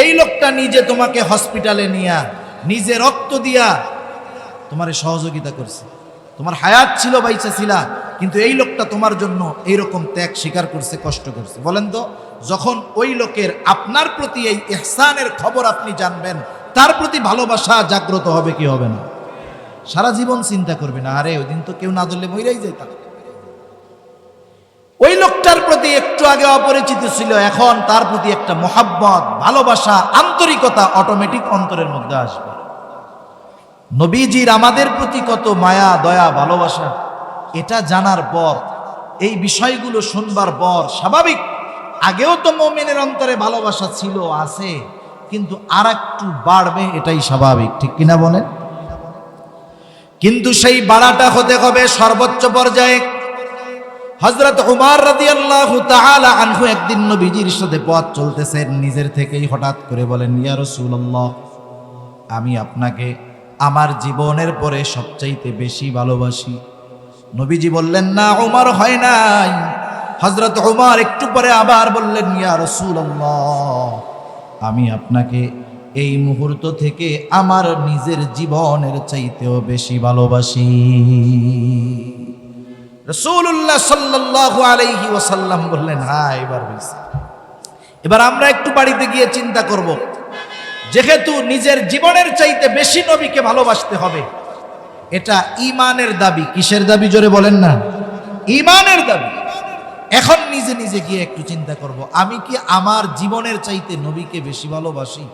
এই লোকটা নিজে তোমাকে হসপিটালে নিয়া নিজে রক্ত দিয়া তোমারে সহযোগিতা করছে, তোমার হায়াত ছিল, বাইচা ছিলা, কিন্তু এই লোকটা তোমার জন্য এইরকম ত্যাগ স্বীকার করছে, কষ্ট করছে। বলেন তো, যখন ওই লোকের আপনার প্রতি এই ইহসানের খবর আপনি জানবেন, তার প্রতি ভালোবাসা জাগ্রত হবে কি হবে না? সারা জীবন চিন্তা করবে না, আরে ওই দিন তো কেউ না ধরলে মইরাই যেতাম। ওই লোকটার প্রতি একটু আগে অপরিচিত ছিল, এখন তার প্রতি একটা মোহাব্বত, ভালোবাসা, আন্তরিকতা অটোমেটিক অন্তরের মধ্যে আসবে। নবীজির আমাদের প্রতি কত মায়া, দয়া, ভালোবাসা, এটা জানার পর, এই বিষয়গুলো শুনবার পর স্বাভাবিক, আগেও তো মুমিনের অন্তরে ভালোবাসা ছিল, আছে, কিন্তু আর একটু বাড়বে, এটাই স্বাভাবিক, ঠিক কিনা বলেন? কিন্তু সেই বাড়াটা হতে হবে সর্বোচ্চ পর্যায়ে। হযরত উমর রাদিয়াল্লাহু তাআলা আনহু একদিন নবীজির সাথে পথ চলতেছেন, নিজের থেকেই হঠাৎ করে বলেন, ইয়া রাসূলুল্লাহ, আমি আপনাকে আমার জীবনের পরে সবচাইতে বেশি ভালোবাসি। নবীজি বললেন, না উমর, হয় নাই। হযরত উমর একটু পরে আবার বললেন, ইয়া রাসূলুল্লাহ, আমি আপনাকে এই মুহূর্ত থেকে আমার নিজের জীবনের চাইতেও বেশি ভালোবাসি। রাসূলুল্লাহ সাল্লাল্লাহু আলাইহি ওয়াসাল্লাম বললেন, হ্যাঁ, এবার হইছে। এবার আমরা একটু বাড়িতে গিয়ে চিন্তা করব, যেহেতু নিজের জীবনের চাইতে বেশি নবীকে ভালোবাসতে হবে, এটা ঈমানের দাবি। কিসের দাবি? জোরে বলেন না। ঈমানের দাবি। এখন নিজে নিজে গিয়ে একটু চিন্তা করব, আমি কি আমার জীবনের চাইতে নবীকে বেশি ভালোবাসি?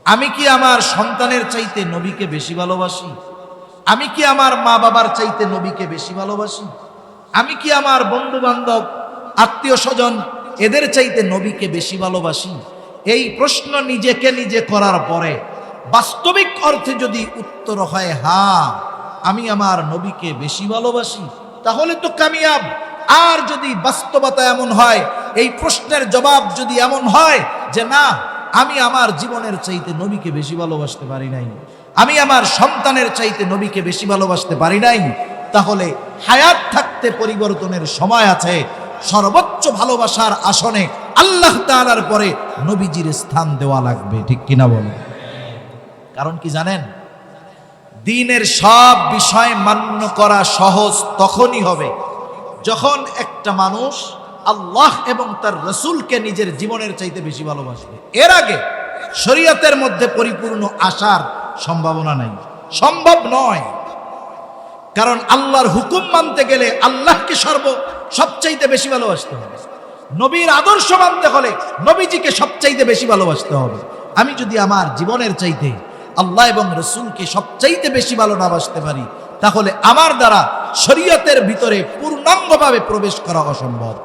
আমি কি আমার সন্তানের চাইতে নবীকে বেশি ভালোবাসি? আমি কি আমার মা বাবার চাইতে নবীকে বেশি ভালোবাসি? আমি কি আমার বন্ধু বান্ধব, আত্মীয় স্বজন, এদের চাইতে নবীকে বেশি ভালোবাসি? এই প্রশ্ন নিজেকে নিজে করার পরে বাস্তবিক অর্থে যদি উত্তর হয় হ্যাঁ, আমি আমার নবীকে বেশি ভালোবাসি, তাহলে তো কামিয়াব। আর যদি বাস্তবতা এমন হয়, এই প্রশ্নের জবাব যদি এমন হয় যে না, আমি আমার জীবনের চাইতে নবীকে বেশি ভালোবাসতে পারি নাই, আমি আমার সন্তানের চাইতে নবীকে বেশি ভালোবাসতে পারি নাই, তাহলে হায়াত থাকতে পরিবর্তনের সময় আছে। সর্বোচ্চ ভালোবাসার আসনে আল্লাহ তাআলার পরে নবীজির স্থান দেওয়া লাগবে, ঠিক কিনা বলেন? কারণ কি জানেন, দ্বীনের সব বিষয় মান্য করা সহজ তখনই হবে যখন একটা মানুষ আল্লাহ এবং তার রাসূলকে নিজের জীবনের চাইতে বেশি ভালোবাসবে। এর আগে শরীয়তের মধ্যে পরিপূর্ণ আসার সম্ভাবনা নাই, সম্ভব নয়। কারণ আল্লাহর হুকুম মানতে গেলে আল্লাহকে সবচাইতে বেশি ভালোবাসতে হবে, নবীর আদর্শ মানতে হলে নবীজিকে সবচাইতে বেশি ভালোবাসতে হবে। আমি যদি আমার জীবনের চাইতে আল্লাহ এবং রাসূলকে সবচাইতে বেশি ভালো না বাসতে পারি, তাহলে আমার দ্বারা শরীয়তের ভিতরে পূর্ণাঙ্গভাবে প্রবেশ করা অসম্ভব।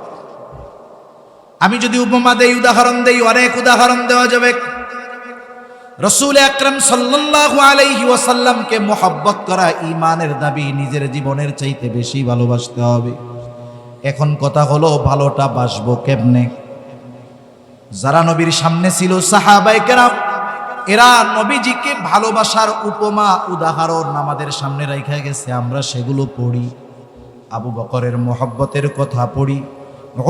আমি যদি উপমা দেই, উদাহরণ দেই, অনেক উদাহরণ দেওয়া যাবে। রাসূল আকরাম সাল্লাল্লাহু আলাইহি ওয়াসাল্লামকে মুহাব্বত করা ঈমানের দাবি, নিজের জীবনের চাইতে বেশি ভালোবাসতে হবে। এখন কথা হলো, ভালোটা বাসবো কেমনে? যারা নবীর সামনে ছিল সাহাবায়ে কেরাম, এরা নবীজিকে ভালোবাসার উপমা, উদাহরণ আমাদের সামনে রাইখা গেছে, আমরা সেগুলো পড়ি। আবু বকরের মুহাব্বতের কথা পড়ি,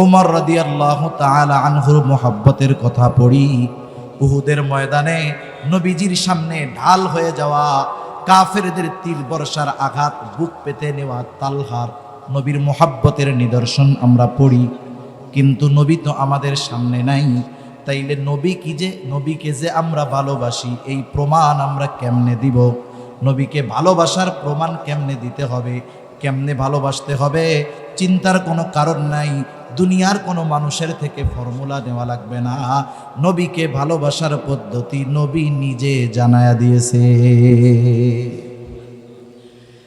উমর রাদিয়াল্লাহু তাআলা আনহুর মুহাব্বতের কথা পড়ি, উহুদের ময়দানে নবীজির সামনে ঢাল হয়ে যাওয়া কাফেরদের তীর বর্ষার আঘাত বুক পেতে নেওয়া তালহার নবীর মুহাব্বতের নিদর্শন আমরা পড়ি। কিন্তু নবী তো আমাদের সামনে নাই, তাইলে নবীকে যে আমরা ভালোবাসি, এই প্রমাণ আমরা কেমনে দিব? নবীকে ভালোবাসার প্রমাণ কেমনে দিতে হবে, কেমনে ভালোবাসতে হবে? চিন্তার কোনো কারণ নাই, দুনিয়ার কোনো মানুষের থেকে ফর্মুলা নেওয়া লাগবে না। নবীকে ভালোবাসার পদ্ধতি নবী নিজে জানায়া দিয়েছে।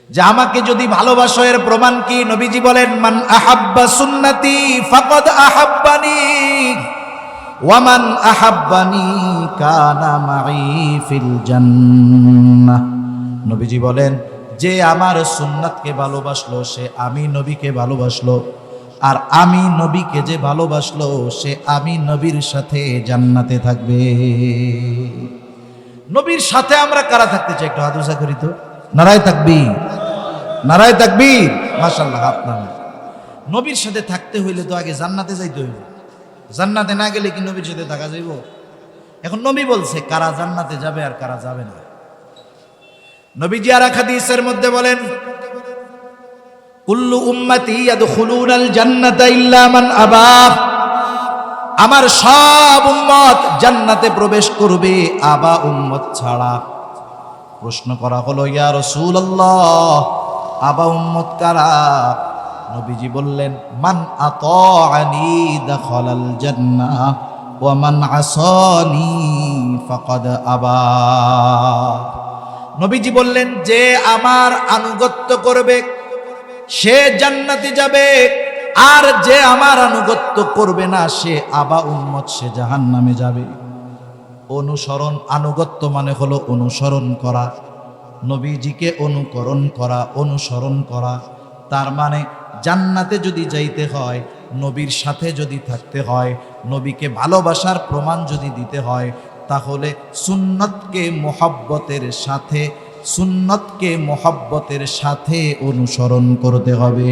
যে আমাকে যদি ভালোবাসো, এর প্রমাণ কি? নবীজি বলেন, মান আহাব্বা সুন্নতি ফাকাদ আহাব্বানি ওয়া মান আহাব্বানি কানা মাই ফিল জান্নাহ। নবীজি বলেন, যে আমার সুন্নাতকে ভালোবাসলো সে আমি নবীকে ভালোবাসলো, আর আমি নবীকে যে ভালোবাসলো সে আমি নবীর সাথে জান্নাতে থাকবে। নবীর সাথে আমরা কারা থাকতে চাই? একটু হাত উঁচা করি তো। নারায়ে তাকবীর, নারায়ে তাকবীর, মাশাআল্লাহ। আপনারা নবীর সাথে থাকতে হইলে তো আগে জান্নাতে যাইতে হইবে। জান্নাতে না গেলে কি নবীর সাথে থাকা যাইব? এখন নবী বলছে কারা জান্নাতে যাবে আর কারা যাবে না। নবীজি আর এক হাদিসের মধ্যে বলেন, কুল্লু উম্মতি ইয়াদখুলুনাল জান্নাতা ইল্লা মান আবা। আমার সব উম্মত জান্নাতে প্রবেশ করবে, আবা উম্মত ছাড়া। প্রশ্ন করা হলো, ইয়া রাসূলুল্লাহ, আবা উম্মত কারা? নবীজি বললেন, মান আতাআনি দাখালাল জান্নাহ ওয়া মান আসানি ফাকাদ আবা। নবীজি বললেন, যে আমার আনুগত্য করবে সে জান্নাতে যাবে, আর যে আমার আনুগত্য করবে না সে আবা উম্মত, সে জাহান্নামে যাবে। অনুসরণ, আনুগত্য মানে হলো অনুসরণ করা, নবীজিকে অনুকরণ করা, অনুসরণ করা। তার মানে জান্নাতে যদি যাইতে হয়, নবীর সাথে যদি থাকতে হয়, নবীকে ভালোবাসার প্রমাণ যদি দিতে হয়, তাহলে সুন্নতকে মোহাব্বতের সাথে, সুন্নতকে মোহাব্বতের সাথে অনুসরণ করতে হবে।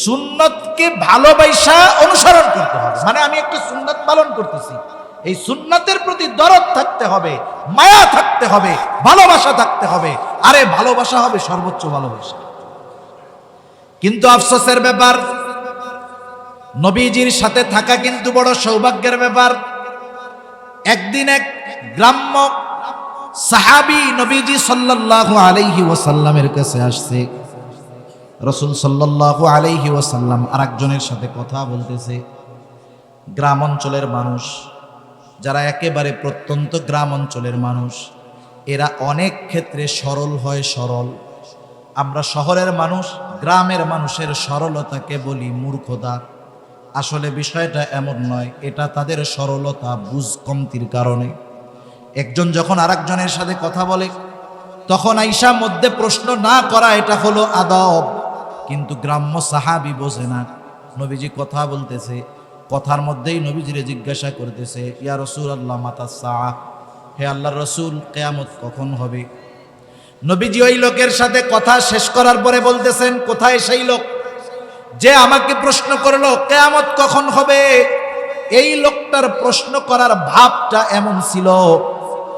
সুন্নতকে ভালোবাসা অনুসরণ করতে হবে, মানে আমি একটা সুন্নত পালন করতেছি, এই সুন্নতের প্রতি দরদ থাকতে হবে, মায়া থাকতে হবে, ভালোবাসা থাকতে হবে। আরে ভালোবাসা হবে সর্বোচ্চ ভালোবাসা। কিন্তু আফসোসের ব্যাপার, নবীজির সাথে থাকা কিন্তু বড় সৌভাগ্যের ব্যাপার। একদিন এক গ্রাম্য সাহাবী নবীজি সাল্লাল্লাহু আলাইহি ওয়াসাল্লামের কাছে আসছে। রাসূল সাল্লাল্লাহু আলাইহি ওয়াসাল্লাম আরেকজনের সাথে কথা বলতেছে। গ্রাম অঞ্চলের মানুষ, যারা একেবারে প্রত্যন্ত গ্রাম অঞ্চলের মানুষ, এরা অনেক ক্ষেত্রে সরল হয়, সরল। আমরা শহরের মানুষ, গ্রামের মানুষের সরলতাকে বলি মূর্খতা। আসলে বিষয়টা এমন নয়, এটা তাদের সরলতা, বুঝ কমতির কারণে। একজন যখন আরেকজনের সাথে কথা বলে, তখন আইসা মধ্যে প্রশ্ন না করা, এটা হলো আদব। কিন্তু গ্রাম্য সাহাবী বোঝে না, নবীজি কথা বলতেছে, কথার মধ্যেই নবীজিরে জিজ্ঞাসা করতেছে, ইয়া রাসূলুল্লাহ মাতা সাআহ, হে আল্লাহর রাসূল, কিয়ামত কখন হবে? নবীজি ওই লোকের সাথে কথা শেষ করার পরে বলতেছেন, কোথায় সেই লোক যে আমাকে প্রশ্ন করলো কিয়ামত কখন হবে? এই লোকটার প্রশ্ন করার ভাবটা এমন ছিল,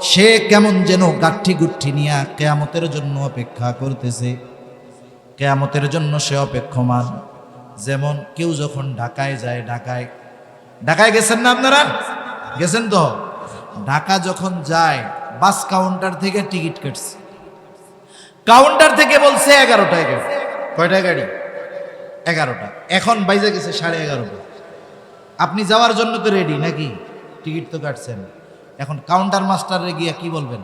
সে কেমন যেন গাঠি গুঠি নিয়ে কিয়ামতের জন্য অপেক্ষা করতেছে, কিয়ামতের জন্য সে অপেক্ষমান। যেমন কেউ যখন ঢাকায় যায়, ঢাকায় গেছেন না আপনারা? গেছেন তো? ঢাকা যখন যায়, বাস কাউন্টার থেকে টিকিট কাটছে, কাউন্টার থেকে বলছে 11টায় গাড়ি। কয়টা গাড়ি? 11টা। এখন বাইজে গেছে 11:30। আপনি যাওয়ার জন্য তো রেডি নাকি? টিকিট তো কাটছেন। এখন কাউন্টার মাস্টারে গিয়া কি বলবেন?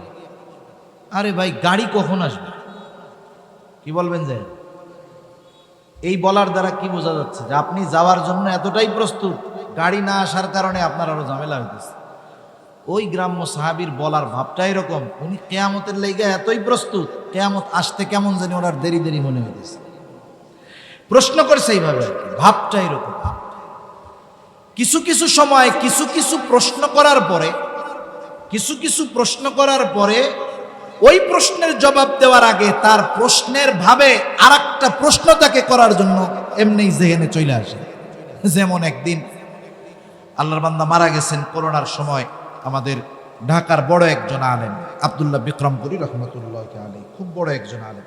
আরে ভাই, গাড়ি কখন আসবে? কি বলবেন? যে এই বলার দ্বারা কি বোঝা যাচ্ছে? যে আপনি যাওয়ার জন্য এতটাই প্রস্তুত, গাড়ি না আসার কারণে আপনার আরো ঝামেলা হইতেছে। ওই গ্রাম্য সাহাবীর বলার ভাবটা এরকম, উনি কিয়ামতের লাইগা এতই প্রস্তুত, কিয়ামত আসতে কেমন জানি ওনার দেরি দেরি মনে হইতেছে। প্রশ্ন করছে এইভাবে, ভাবটা এরকম। কিছু কিছু সময় কিছু কিছু প্রশ্ন করার পরে ওই প্রশ্নের জবাব দেওয়ার আগে তার প্রশ্নের ভাবে আরেকটা প্রশ্ন তাকে করার জন্য এমনিই জেহেনে চলে আসে। যেমন একদিন আল্লাহর বান্দা মারা গেছেন করোনার সময়, আমাদের ঢাকার বড় একজন আলেম আব্দুল্লাহ বিক্রমপুরী রহমতুল্লাহ আলাইহি, খুব বড় একজন আলেম।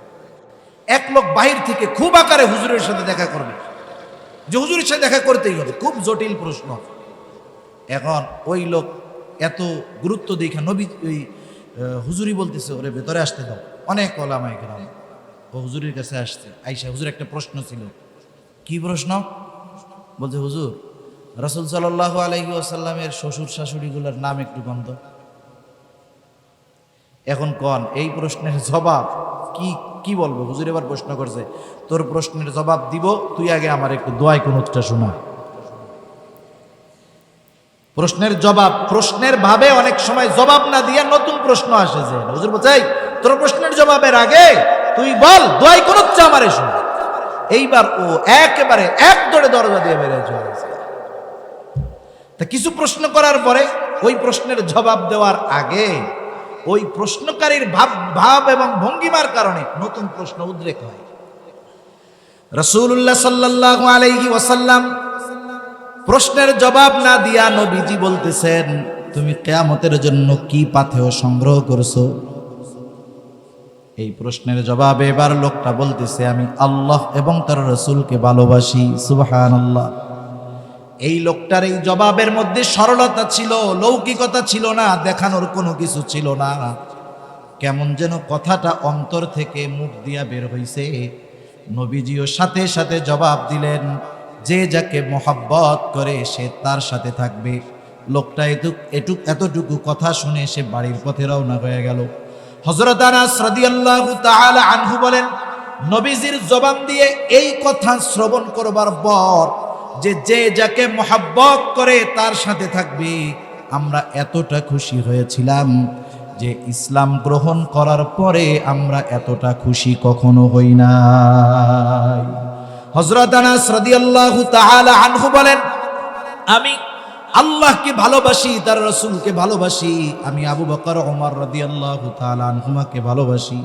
এক লোক বাহির থেকে খুব আকারে হুজুরের সাথে দেখা করবে, যে হুজুরের সাথে দেখা করতেই হবে, খুব জটিল প্রশ্ন। এখন ওই লোক এত গুরুত্ব দেখে নবী ওই হুজুরি বলতেছে, ওরে ভেতরে আসতে দাও। অনেক ওলামায়ে কেরাম ও হুজুরের কাছে আসছে। আইসা, হুজুর একটা প্রশ্ন ছিল। কি প্রশ্ন? বলছে, হুজুর, রাসূল সাল্লাল্লাহু আলাইহি ওয়াসাল্লামের শ্বশুর শাশুড়িগুলোর নাম একটু বন্ধ। এখন কোন এই প্রশ্নের জবাব কি বলবো? হুজুর এবার প্রশ্ন করছে, তোর প্রশ্নের জবাব দিব, তুই আগে আমার একটু দোয়ায় কুনুতটা শোনা। প্রশ্নের জবাব, প্রশ্নের ভাবে অনেক সময় জবাব না দিয়া নতুন প্রশ্ন আসে। যে হুজুর বলছে, তোর প্রশ্নের জবাবের আগে তুই বল দোয়ায় কুনুতটা আমারে শোনা। এইবার ও একেবারে এক দৌড়ে দরজা দিয়ে বেরিয়ে চলে গেছে। তা কিছু প্রশ্ন করার পরে ওই প্রশ্নের জবাব দেওয়ার আগে ওই প্রশ্নকারীর ভাব এবং ভঙ্গিমার কারণে নতুন প্রশ্ন উদ্রেক হয়। রাসূলুল্লাহ সাল্লাল্লাহু আলাইহি ওয়াসাল্লাম প্রশ্নের জবাব না দিয়া নবীজি বলতেছেন, তুমি কিয়ামতের জন্য কি পাথেয় সংগ্রহ করছো? এই প্রশ্নের জবাবে এবার লোকটা বলতেছে, আমি আল্লাহ এবং তার রাসূলকে ভালোবাসি। সুবহানাল্লাহ। এই লোকটার এই জবাবের মধ্যে সরলতা ছিল, লৌকিকতা ছিল না, দেখানোর কোনো কিছু ছিল না। কেমন যেন কথাটা অন্তর থেকে মুখ দিয়া বের হইছে। নবীজিও সাথে সাথে জবাব দিলেন, যে যাকে মোহাব্বত করে সে তার সাথে থাকবে। লোকটা এতটুকু কথা শুনে সে বাড়ির পথে রওনা হয়ে গেল। হযরত আনাস রাদিয়াল্লাহু তাআলা আনহু বলেন, নবীজির জবান দিয়ে এই কথা শ্রবণ করবার পর যে যাকে মোহাব্বত করে তার সাথে থাকবে, আমরা এতটা খুশি হয়েছিলাম যে ইসলাম গ্রহণ করার পরে আমরা এতটা খুশি কখনো হই নাই। হযরত আনাস রাদিয়াল্লাহু তাআলা আনহু বলেন, আমি আল্লাহকে ভালোবাসি, তার রাসূলকে ভালোবাসি, আমি আবু বকর ওমর রাদিয়াল্লাহু তাআলা আনহুমাকে ভালোবাসি।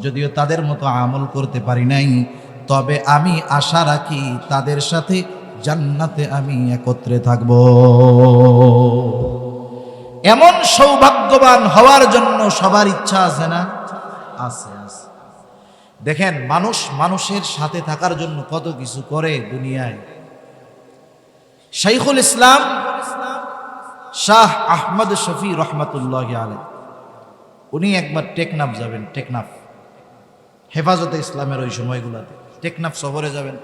যদিও তাদের মতো আমল করতে পারি নাই, তবে আমি আশা রাখি তাদের সাথে জান্নাতে আমি একত্রে থাকব। এমন সৌভাগ্যবান হওয়ার জন্য সবার ইচ্ছা আছে না? আছে। দেখেন, মানুষের সাথে থাকার জন্য কত কিছু করে দুনিয়ায়। শাইখুল ইসলাম শাহ আহমদ শফি রহমাতুল্লাহি আলাইহি, উনি একবার টেকনাফ যাবেন। টেকনাফ হেফাজতে ইসলামের ওই সময়গুলোতে টেকনাফ শহরে যাবেন।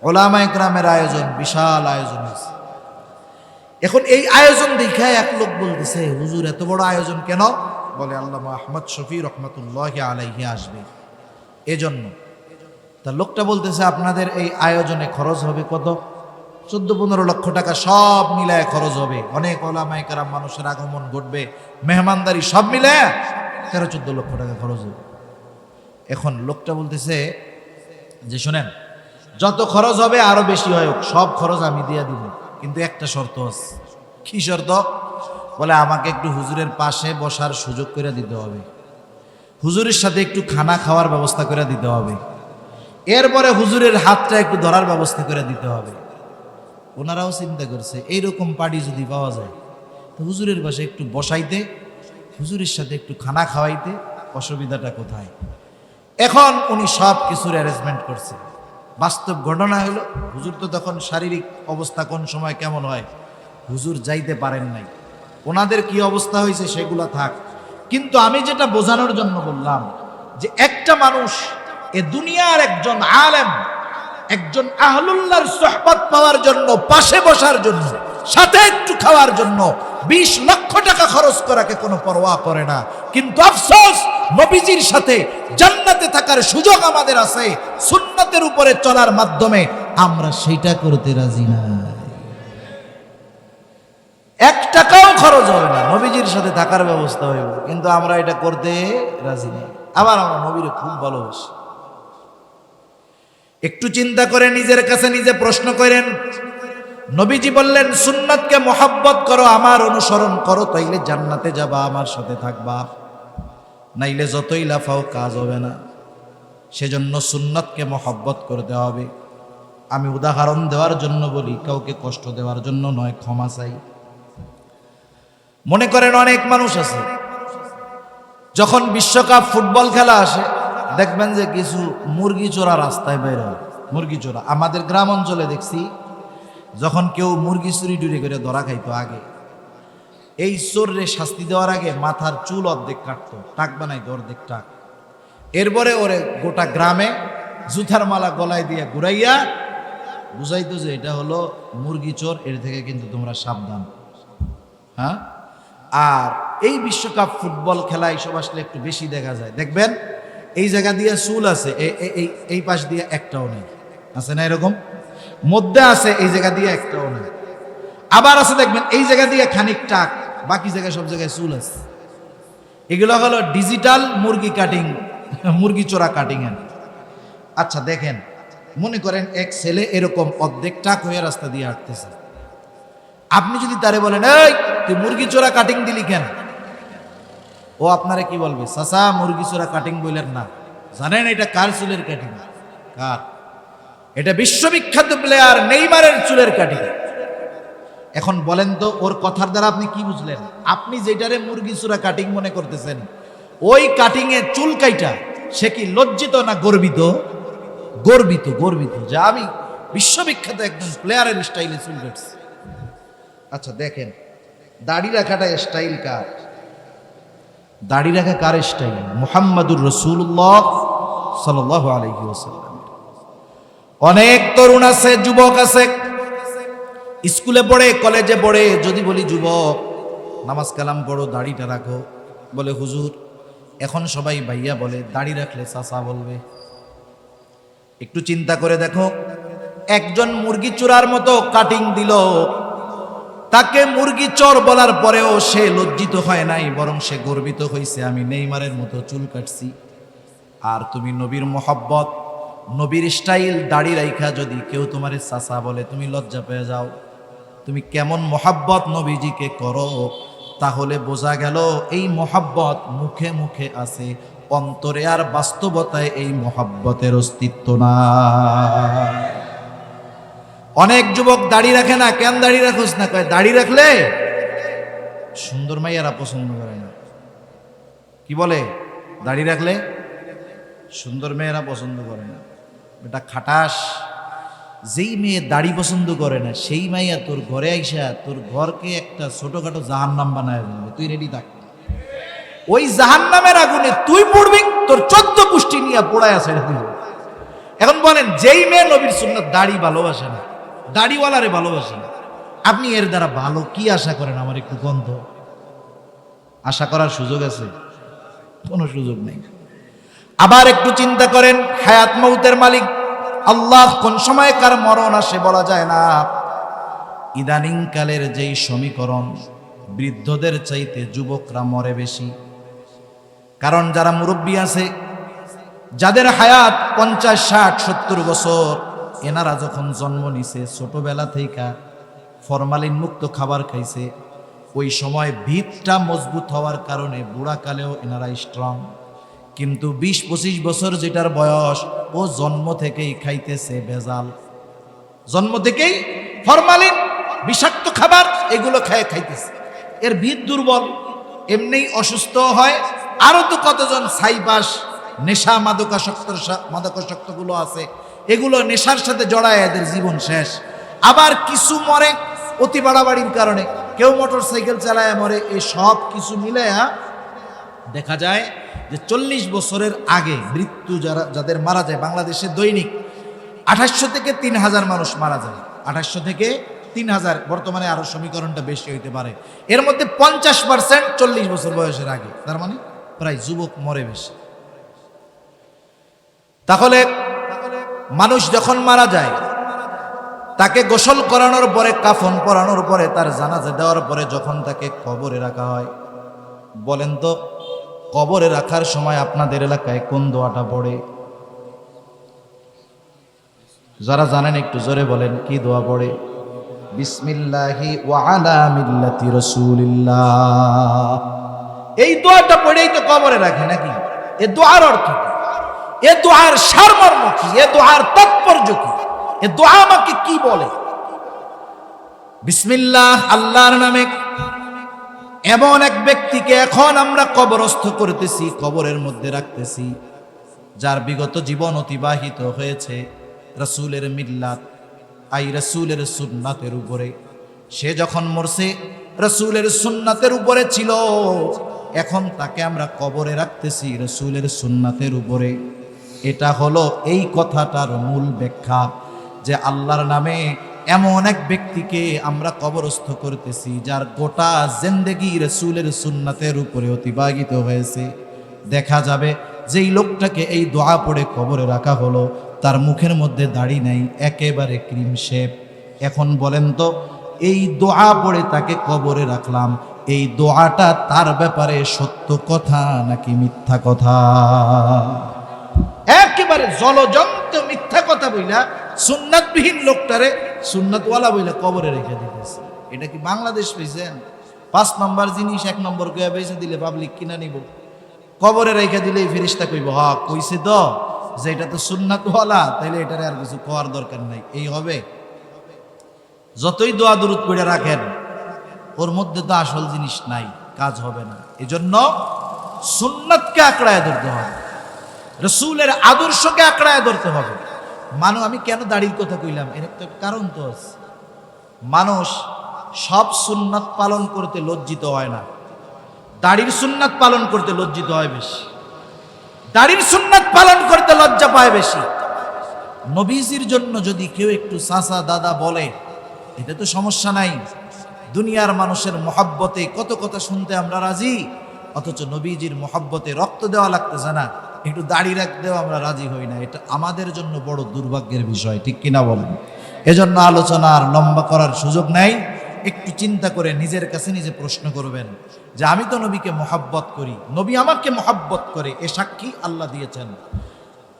ওলামা ইকরামের আয়োজন, বিশাল আয়োজন হয়েছে। এখন এই আয়োজন দেখে এক লোক বলতেছে, হুজুর এত বড় আয়োজন কেন? বলে, আল্লামা আহমদ শফি রহমাতুল্লাহি আলাইহি আসবে এজন্য। তা লোকটা বলতেছে, আপনাদের এই আয়োজনে খরচ হবে কত? 14-15 লক্ষ টাকা সব মিলায় খরচ হবে। অনেক ওলামা ইকরাম মানুষের আগমন ঘটবে, মেহমানদারি সব মিলায় 13-14 লক্ষ টাকা খরচ হবে। এখন লোকটা বলতেছে যে, শোনেন, যত খরচ হবে আরো বেশি হয়, সব খরচ আমি দিয়ে দিব, কিন্তু একটা শর্ত আছে। কি শর্ত? বলে, আমাকে একটু হুজুরের পাশে বসার সুযোগ করে দিতে হবে, হুজুরের সাথে একটু খানা খাওয়ার ব্যবস্থা করে দিতে হবে, এরপরে হুজুরের হাতটা একটু ধরার ব্যবস্থা করে দিতে হবে। ওনারাও চিন্তা করছে, এইরকম পার্টি যদি পাওয়া যায় তো হুজুরের পাশে একটু বসাইতে, হুজুরের সাথে একটু খানা খাওয়াইতে অসুবিধাটা কোথায়? এখন উনি সব কিছুর অ্যারেঞ্জমেন্ট করছে। বাস্তব ঘটনা হলো, হুজুর তো তখন শারীরিক অবস্থা কোন সময় কেমন হয়, হুজুর যাইতে পারেন নাই। ওনাদের কি অবস্থা হয়েছে সেগুলা থাক, কিন্তু আমি যেটা বোঝানোর জন্য বললাম যে একটা মানুষ এ দুনিয়ার একজন আলেম, একজন আহলুল্লাহর সোহবত পাওয়ার জন্য, পাশে বসার জন্য, সাথে একটু খাওয়ার জন্য 20 লক্ষ টাকা খরচ করাকে কোনো পরোয়া করে না। কিন্তু আফসোস, নবীজির সাথে জান্নাতে থাকার সুযোগ আমাদের আছে, সুন্নাতের উপরে চলার মাধ্যমে আমরা সেইটা করতে রাজি না। 1 টাকাও খরচ হবে না, নবীজির সাথে থাকার ব্যবস্থা হইব, কিন্তু আমরা এটা করতে রাজি না। আবার আমরা নবীরে খুব ভালোবাসি। একটু চিন্তা করে নিজের কাছে নিজে প্রশ্ন করেন। নবীজি বললেন, সুন্নাতকে মোহাব্বত করো, আমার অনুসরণ করো, তাইলে জান্নাতে যাবা, আমার সাথে থাকবা, নাইলে যতই লাফাও কাজ হবে না। সেজন্য সুন্নাতকে মোহাব্বত করতে হবে। আমি উদাহরণ দেওয়ার জন্য বলি, কাউকে কষ্ট দেওয়ার জন্য নয়, ক্ষমা চাই। মনে করেন অনেক মানুষ আছে, যখন বিশ্বকাপ ফুটবল খেলা আসে, দেখবেন যে কিছু মুরগি চোরা রাস্তায় বের হয়। মুরগি চোরা আমাদের গ্রাম অঞ্চলে দেখছি, যখন কেউ মুরগি চুরি টুরি করে ধরা খাইতো আগে, এই চোররে শাস্তি দেওয়ার আগে মাথার চুল অর্ধেক কাটতো, টাক বানাইতো অর্ধেক টাক। এরপরে ওরে গোটা গ্রামে জুতার মালা গলায় দিয়ে ঘুরাইয়া বুঝাইতো যে এটা হলো মুরগি চোর, এর থেকে কিন্তু তোমরা সাবধান। হ্যাঁ, আর এই বিশ্বকাপ ফুটবল খেলা এইসব আসলে একটু বেশি দেখা যায়। দেখবেন এই জায়গা দিয়ে চুল আছে, এই পাশ দিয়ে একটাও নেই, আছে না এরকম? মধ্যে আছে, এই জায়গা দিয়ে একটাও নেই। আবার আছে দেখবেন এই জায়গা দিয়ে খানিক টাক, বাকি জায়গায় সব জায়গায় চুল আছে। এগুলো হলো ডিজিটাল মুরগি কাটিং, মুরগি চোরা কাটিং এর। আচ্ছা দেখেন, মনে করেন এক ছেলে এরকম অর্ধেক টাক হয়ে রাস্তা দিয়ে হাঁটতেছে, আপনি যদি তারে বলেন, এই তুই মুরগি চোরা কাটিং দিলি কেন, ও আপনারে কি বলবে? চাচা, মুরগি চোরা কাটিং বললেন না, জানেন এটা কার চুলের কাটিং? কার? এটা বিশ্ববিখ্যাত প্লেয়ার নেইমারের চুলের কাটিং। এখন বলেন তো, ওর কথার দ্বারা আপনি কি বুঝলেন? আপনি যেটারে মুরগি চোরা কাটিং মনে করতেছেন, ওই কাটিং এ চুল কাইটা সে কি লজ্জিত না গর্বিত? গর্বিত, গর্বিত যে আমি বিশ্ববিখ্যাত একজন প্লেয়ারের স্টাইলে চুল কাটছি। আচ্ছা দেখেন, দাড়ি রাখাটা স্টাইল কার? দাড়ি রাখা কার স্টাইল? মুহাম্মাদুর রাসূলুল্লাহ সাল্লাল্লাহু আলাইহি ওয়াসাল্লাম। অনেক তরুণ আছে, যুবক আছে, স্কুলে পড়ে, কলেজে পড়ে, যদি বলি যুবক নামাজ কালাম পড়ো, দাড়িটা রাখো, বলে হুজুর এখন সবাই ভাইয়া বলে, দাড়ি রাখলে চাচা বলবে। একটু চিন্তা করে দেখো, একজন মুরগি চোরার মতো কাটিং দিল, তাকে মুরগি চোর বলার পরেও সে লজ্জিত হয় নাই, বরং সে গর্বিত হয়েছে, আমি নেইমারের মতো চুল কাটছি। আর তুমি নবীর মোহাব্বত, নবীর স্টাইল দাড়ি রাইখা যদি কেউ তোমারে চাচা বলে, তুমি লজ্জা পেয়ে যাও। তুমি কেমন মোহাব্বত নবীজিকে করো, তাহলে বোঝা গেল এই মোহাব্বত মুখে মুখে আছে, অন্তরে আর বাস্তবতায় এই মোহাব্বতের অস্তিত্ব না। অনেক যুবক দাড়ি রাখে না, কেন দাড়ি রাখোস না? কয় দাড়ি রাখলে সুন্দর মাইয়ারা পছন্দ করে না। কি বলে? দাড়ি রাখলে সুন্দর মেয়েরা পছন্দ করে না। এটা খাটাস। যেই মেয়ে দাড়ি পছন্দ করে না, সেই মাইয়া তোর ঘরে আইসা তোর ঘরকে একটা ছোটখাটো জাহান্নাম বানায় ফেলবে। তুই রেডি থাক, ওই জাহান্নামের আগুনে তুই পড়বি, তোর 14 পুষ্টি নিয়ে পোড়ায় ছেড়ে দিল। এখন বলেন, যেই মেয়ে নবীর সুন্নাত দাড়ি ভালোবাসে না, দাড়িওয়ালারে ভালোবাসে না, আপনি এর দ্বারা ভালো কি আশা করেন? আমার একটু গন্ধ আশা করার সুযোগ আছে? কোনো সুযোগ নেই। আবার একটু চিন্তা করেন, হায়াত মউতের মালিক আল্লাহ, কোন সময় কার মরণ আসে বলা যায় না। ইদানিং কালের যেই সমীকরণ, বৃদ্ধদের চাইতে যুবকরা মরে বেশি। কারণ যারা মুরব্বী আছে, যাদের হায়াত 50, 60, 70 বছর, এনারা যখন জন্ম নিছে, ছোটবেলা থেকে ফরমালিন মুক্ত খাবার খাইছে, ওই সময় ভিতটা মজবুত হওয়ার কারণে বুড়াকালেও এনারা স্ট্রং। কিন্তু 20-25 বছর যেটার বয়স, ও জন্ম থেকেই খাইতেছে ভেজাল, জন্ম থেকেই ফরমালিন, বিষাক্ত খাবার, এগুলো খাইতেছে। এর ভিত দুর্বল, এমনি অসুস্থ হয়। আরো তো কতজন সাইবাস, নেশা, মাদকাসক্তগুলো আছে, এগুলো নেশার সাথে জড়ায় এদের জীবন শেষ। আবার কিছু মরে অতি বাড়াবাড়ির কারণে, কেউ মোটর সাইকেল চালায় মরে। এই সব কিছু মিলায়া দেখা যায় যে 40 বছরের আগে মৃত্যু যাদের মারা যায়, বাংলাদেশে দৈনিক 2800 থেকে 3000 মানুষ মারা যায়। 2800 থেকে 3000, বর্তমানে আরো সমীকরণটা বেশি হইতে পারে। এর মধ্যে 50% 40 বছর বয়সের আগে, তার মানে প্রায় যুবক মরে বেশি। তাহলে মানুষ যখন মারা যায়, তাকে গোসল করানোর পরে, কাফন পরানোর পরে, তার জানাজা দেওয়ার পরে যখন তাকে কবরে রাখা হয়, বলেন তো কবরে রাখার সময় আপনাদের এলাকায় কোন দোয়াটা পড়ে? যারা জানেন একটু জোরে বলেন, কি দোয়া পড়ে? বিসমিল্লাহি ওয়া আলা মিল্লাতি রাসূলিল্লাহ। এই দোয়াটা পড়েই তো কবরে রাখে নাকি? এই দোয়ার অর্থ কি? এ দোয়ার সারমর্ম কি? এ দোয়ার তাৎপর্য কি? এ দোয়া আমাকে কি বলে? বিসমিল্লাহ, আল্লাহর নামে। এমন এক ব্যক্তিকে এখন আমরা কবরস্থ করতেছি, কবরের মধ্যে রাখতেছি, যার বিগত জীবন অতিবাহিত হয়েছে রাসূলের মিল্লাত, রাসূলের সুন্নাতের উপরে। সে যখন মরছে রাসূলের সুন্নাতের উপরে ছিল, এখন তাকে আমরা কবরে রাখতেছি রাসূলের সুন্নাতের উপরে। এটা হলো এই কথাটার মূল ব্যাখ্যা, যে আল্লাহর নামে এমন এক ব্যক্তিকে আমরা কবরস্থ করতেছি, যার গোটা জিন্দেগি রাসূলের সুন্নাতের উপরে অতিবাহিত হয়েছে। দেখা যাবে যেই লোকটাকে এই দোয়া পড়ে কবরে রাখা হলো, তার মুখের মধ্যে দাড়ি নাই, একেবারে ক্রিম শেপ। এখন বলেন তো, এই দোয়া পড়ে তাকে কবরে রাখলাম, এই দোয়াটা তার ব্যাপারে সত্য কথা নাকি মিথ্যা কথা? একেবারে জলজন্ত মিথ্যা কথা বইলা সুন্নাতবিহীন লোকটারে সুন্নাতওয়ালা বইলা কবরে রেখে দিতেছে। এটা কি বাংলাদেশ পেয়েছেন? 5 নম্বর জিনিস 1 নম্বর কইয়া বেঁচে দিলে পাবলিক কিনা নিব, কবরে রেখে দিলে ফেরেশতা কইব হ্যাঁ কইছে তো যে এটা তো সুন্নাতওয়ালা, তাইলে এটারে আর কিছু কোয়ার দরকার নাই, এই হবে। যতই দোয়া দুরূদ পড়ে রাখেন, ওর মধ্যে তো আসল জিনিস নাই, কাজ হবে না। এজন্য সুন্নাতকে আঁকড়ায় ধরতে হবে, রাসূলের আদর্শকে আঁকড়ায় ধরতে হবে। আমি কেন দাড়ির কথা কইলাম, এর একটা কারণ তো আছে। মানুষ সব সুন্নাত পালন করতে লজ্জিত হয় না। দাড়ির সুন্নাত পালন করতে লজ্জিত হয় বেশি, দাড়ির সুন্নাত পালন করতে লজ্জা পায় বেশি। নবীজির জন্য যদি কেউ একটু চাচা দাদা বলে, এটা তো সমস্যা নাই। দুনিয়ার মানুষের মহব্বতে কত কথা শুনতে আমরা রাজি, অথচ নবীজির মহব্বতে রক্ত দেওয়া লাগতেছে না, একটু দাড়ি রাখতেও আমরা রাজি হই না। এটা আমাদের জন্য বড় দুর্ভাগ্যের বিষয়, ঠিক কিনা বলেন? এজন্য আলোচনা আর লম্বা করার সুযোগ নাই। একটু চিন্তা করে নিজের কাছে নিজে প্রশ্ন করবেন যে আমি তো নবীকে মহব্বত করি, নবী আমাকে মহব্বত করে, এ সাক্ষী আল্লাহ দিয়েছেন।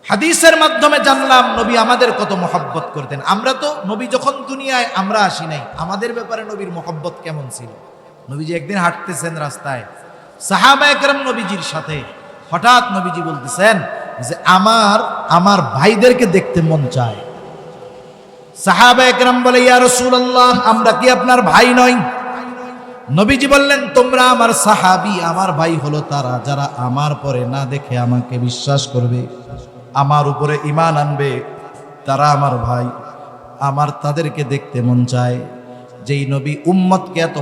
হাদিসের মাধ্যমে জানলাম নবী আমাদের কত মহব্বত করতেন। আমরা তো নবী যখন দুনিয়ায় আমরা আসি নাই, আমাদের ব্যাপারে নবীর মহব্বত কেমন ছিল? নবীজি একদিন হাঁটতেছেন রাস্তায়, সাহাবা একরাম নবীজির সাথে, হঠাৎ নবীজি বলতেছেন যে আমার ভাইদেরকে দেখতে মন চায়। সাহাবা একরাম বলে, ইয়া রাসূলুল্লাহ, আমরা কি আপনার ভাই নই? নবীজি বললেন, তোমরা আমার সাহাবী, আমার ভাই হলো তারা যারা আমার পরে না দেখে আমাকে বিশ্বাস করবে, আমার উপরে ঈমান আনবে, তারা আমার ভাই। আমার তাদেরকে দেখতে মন চায়। যেই নবী উম্মতকে এত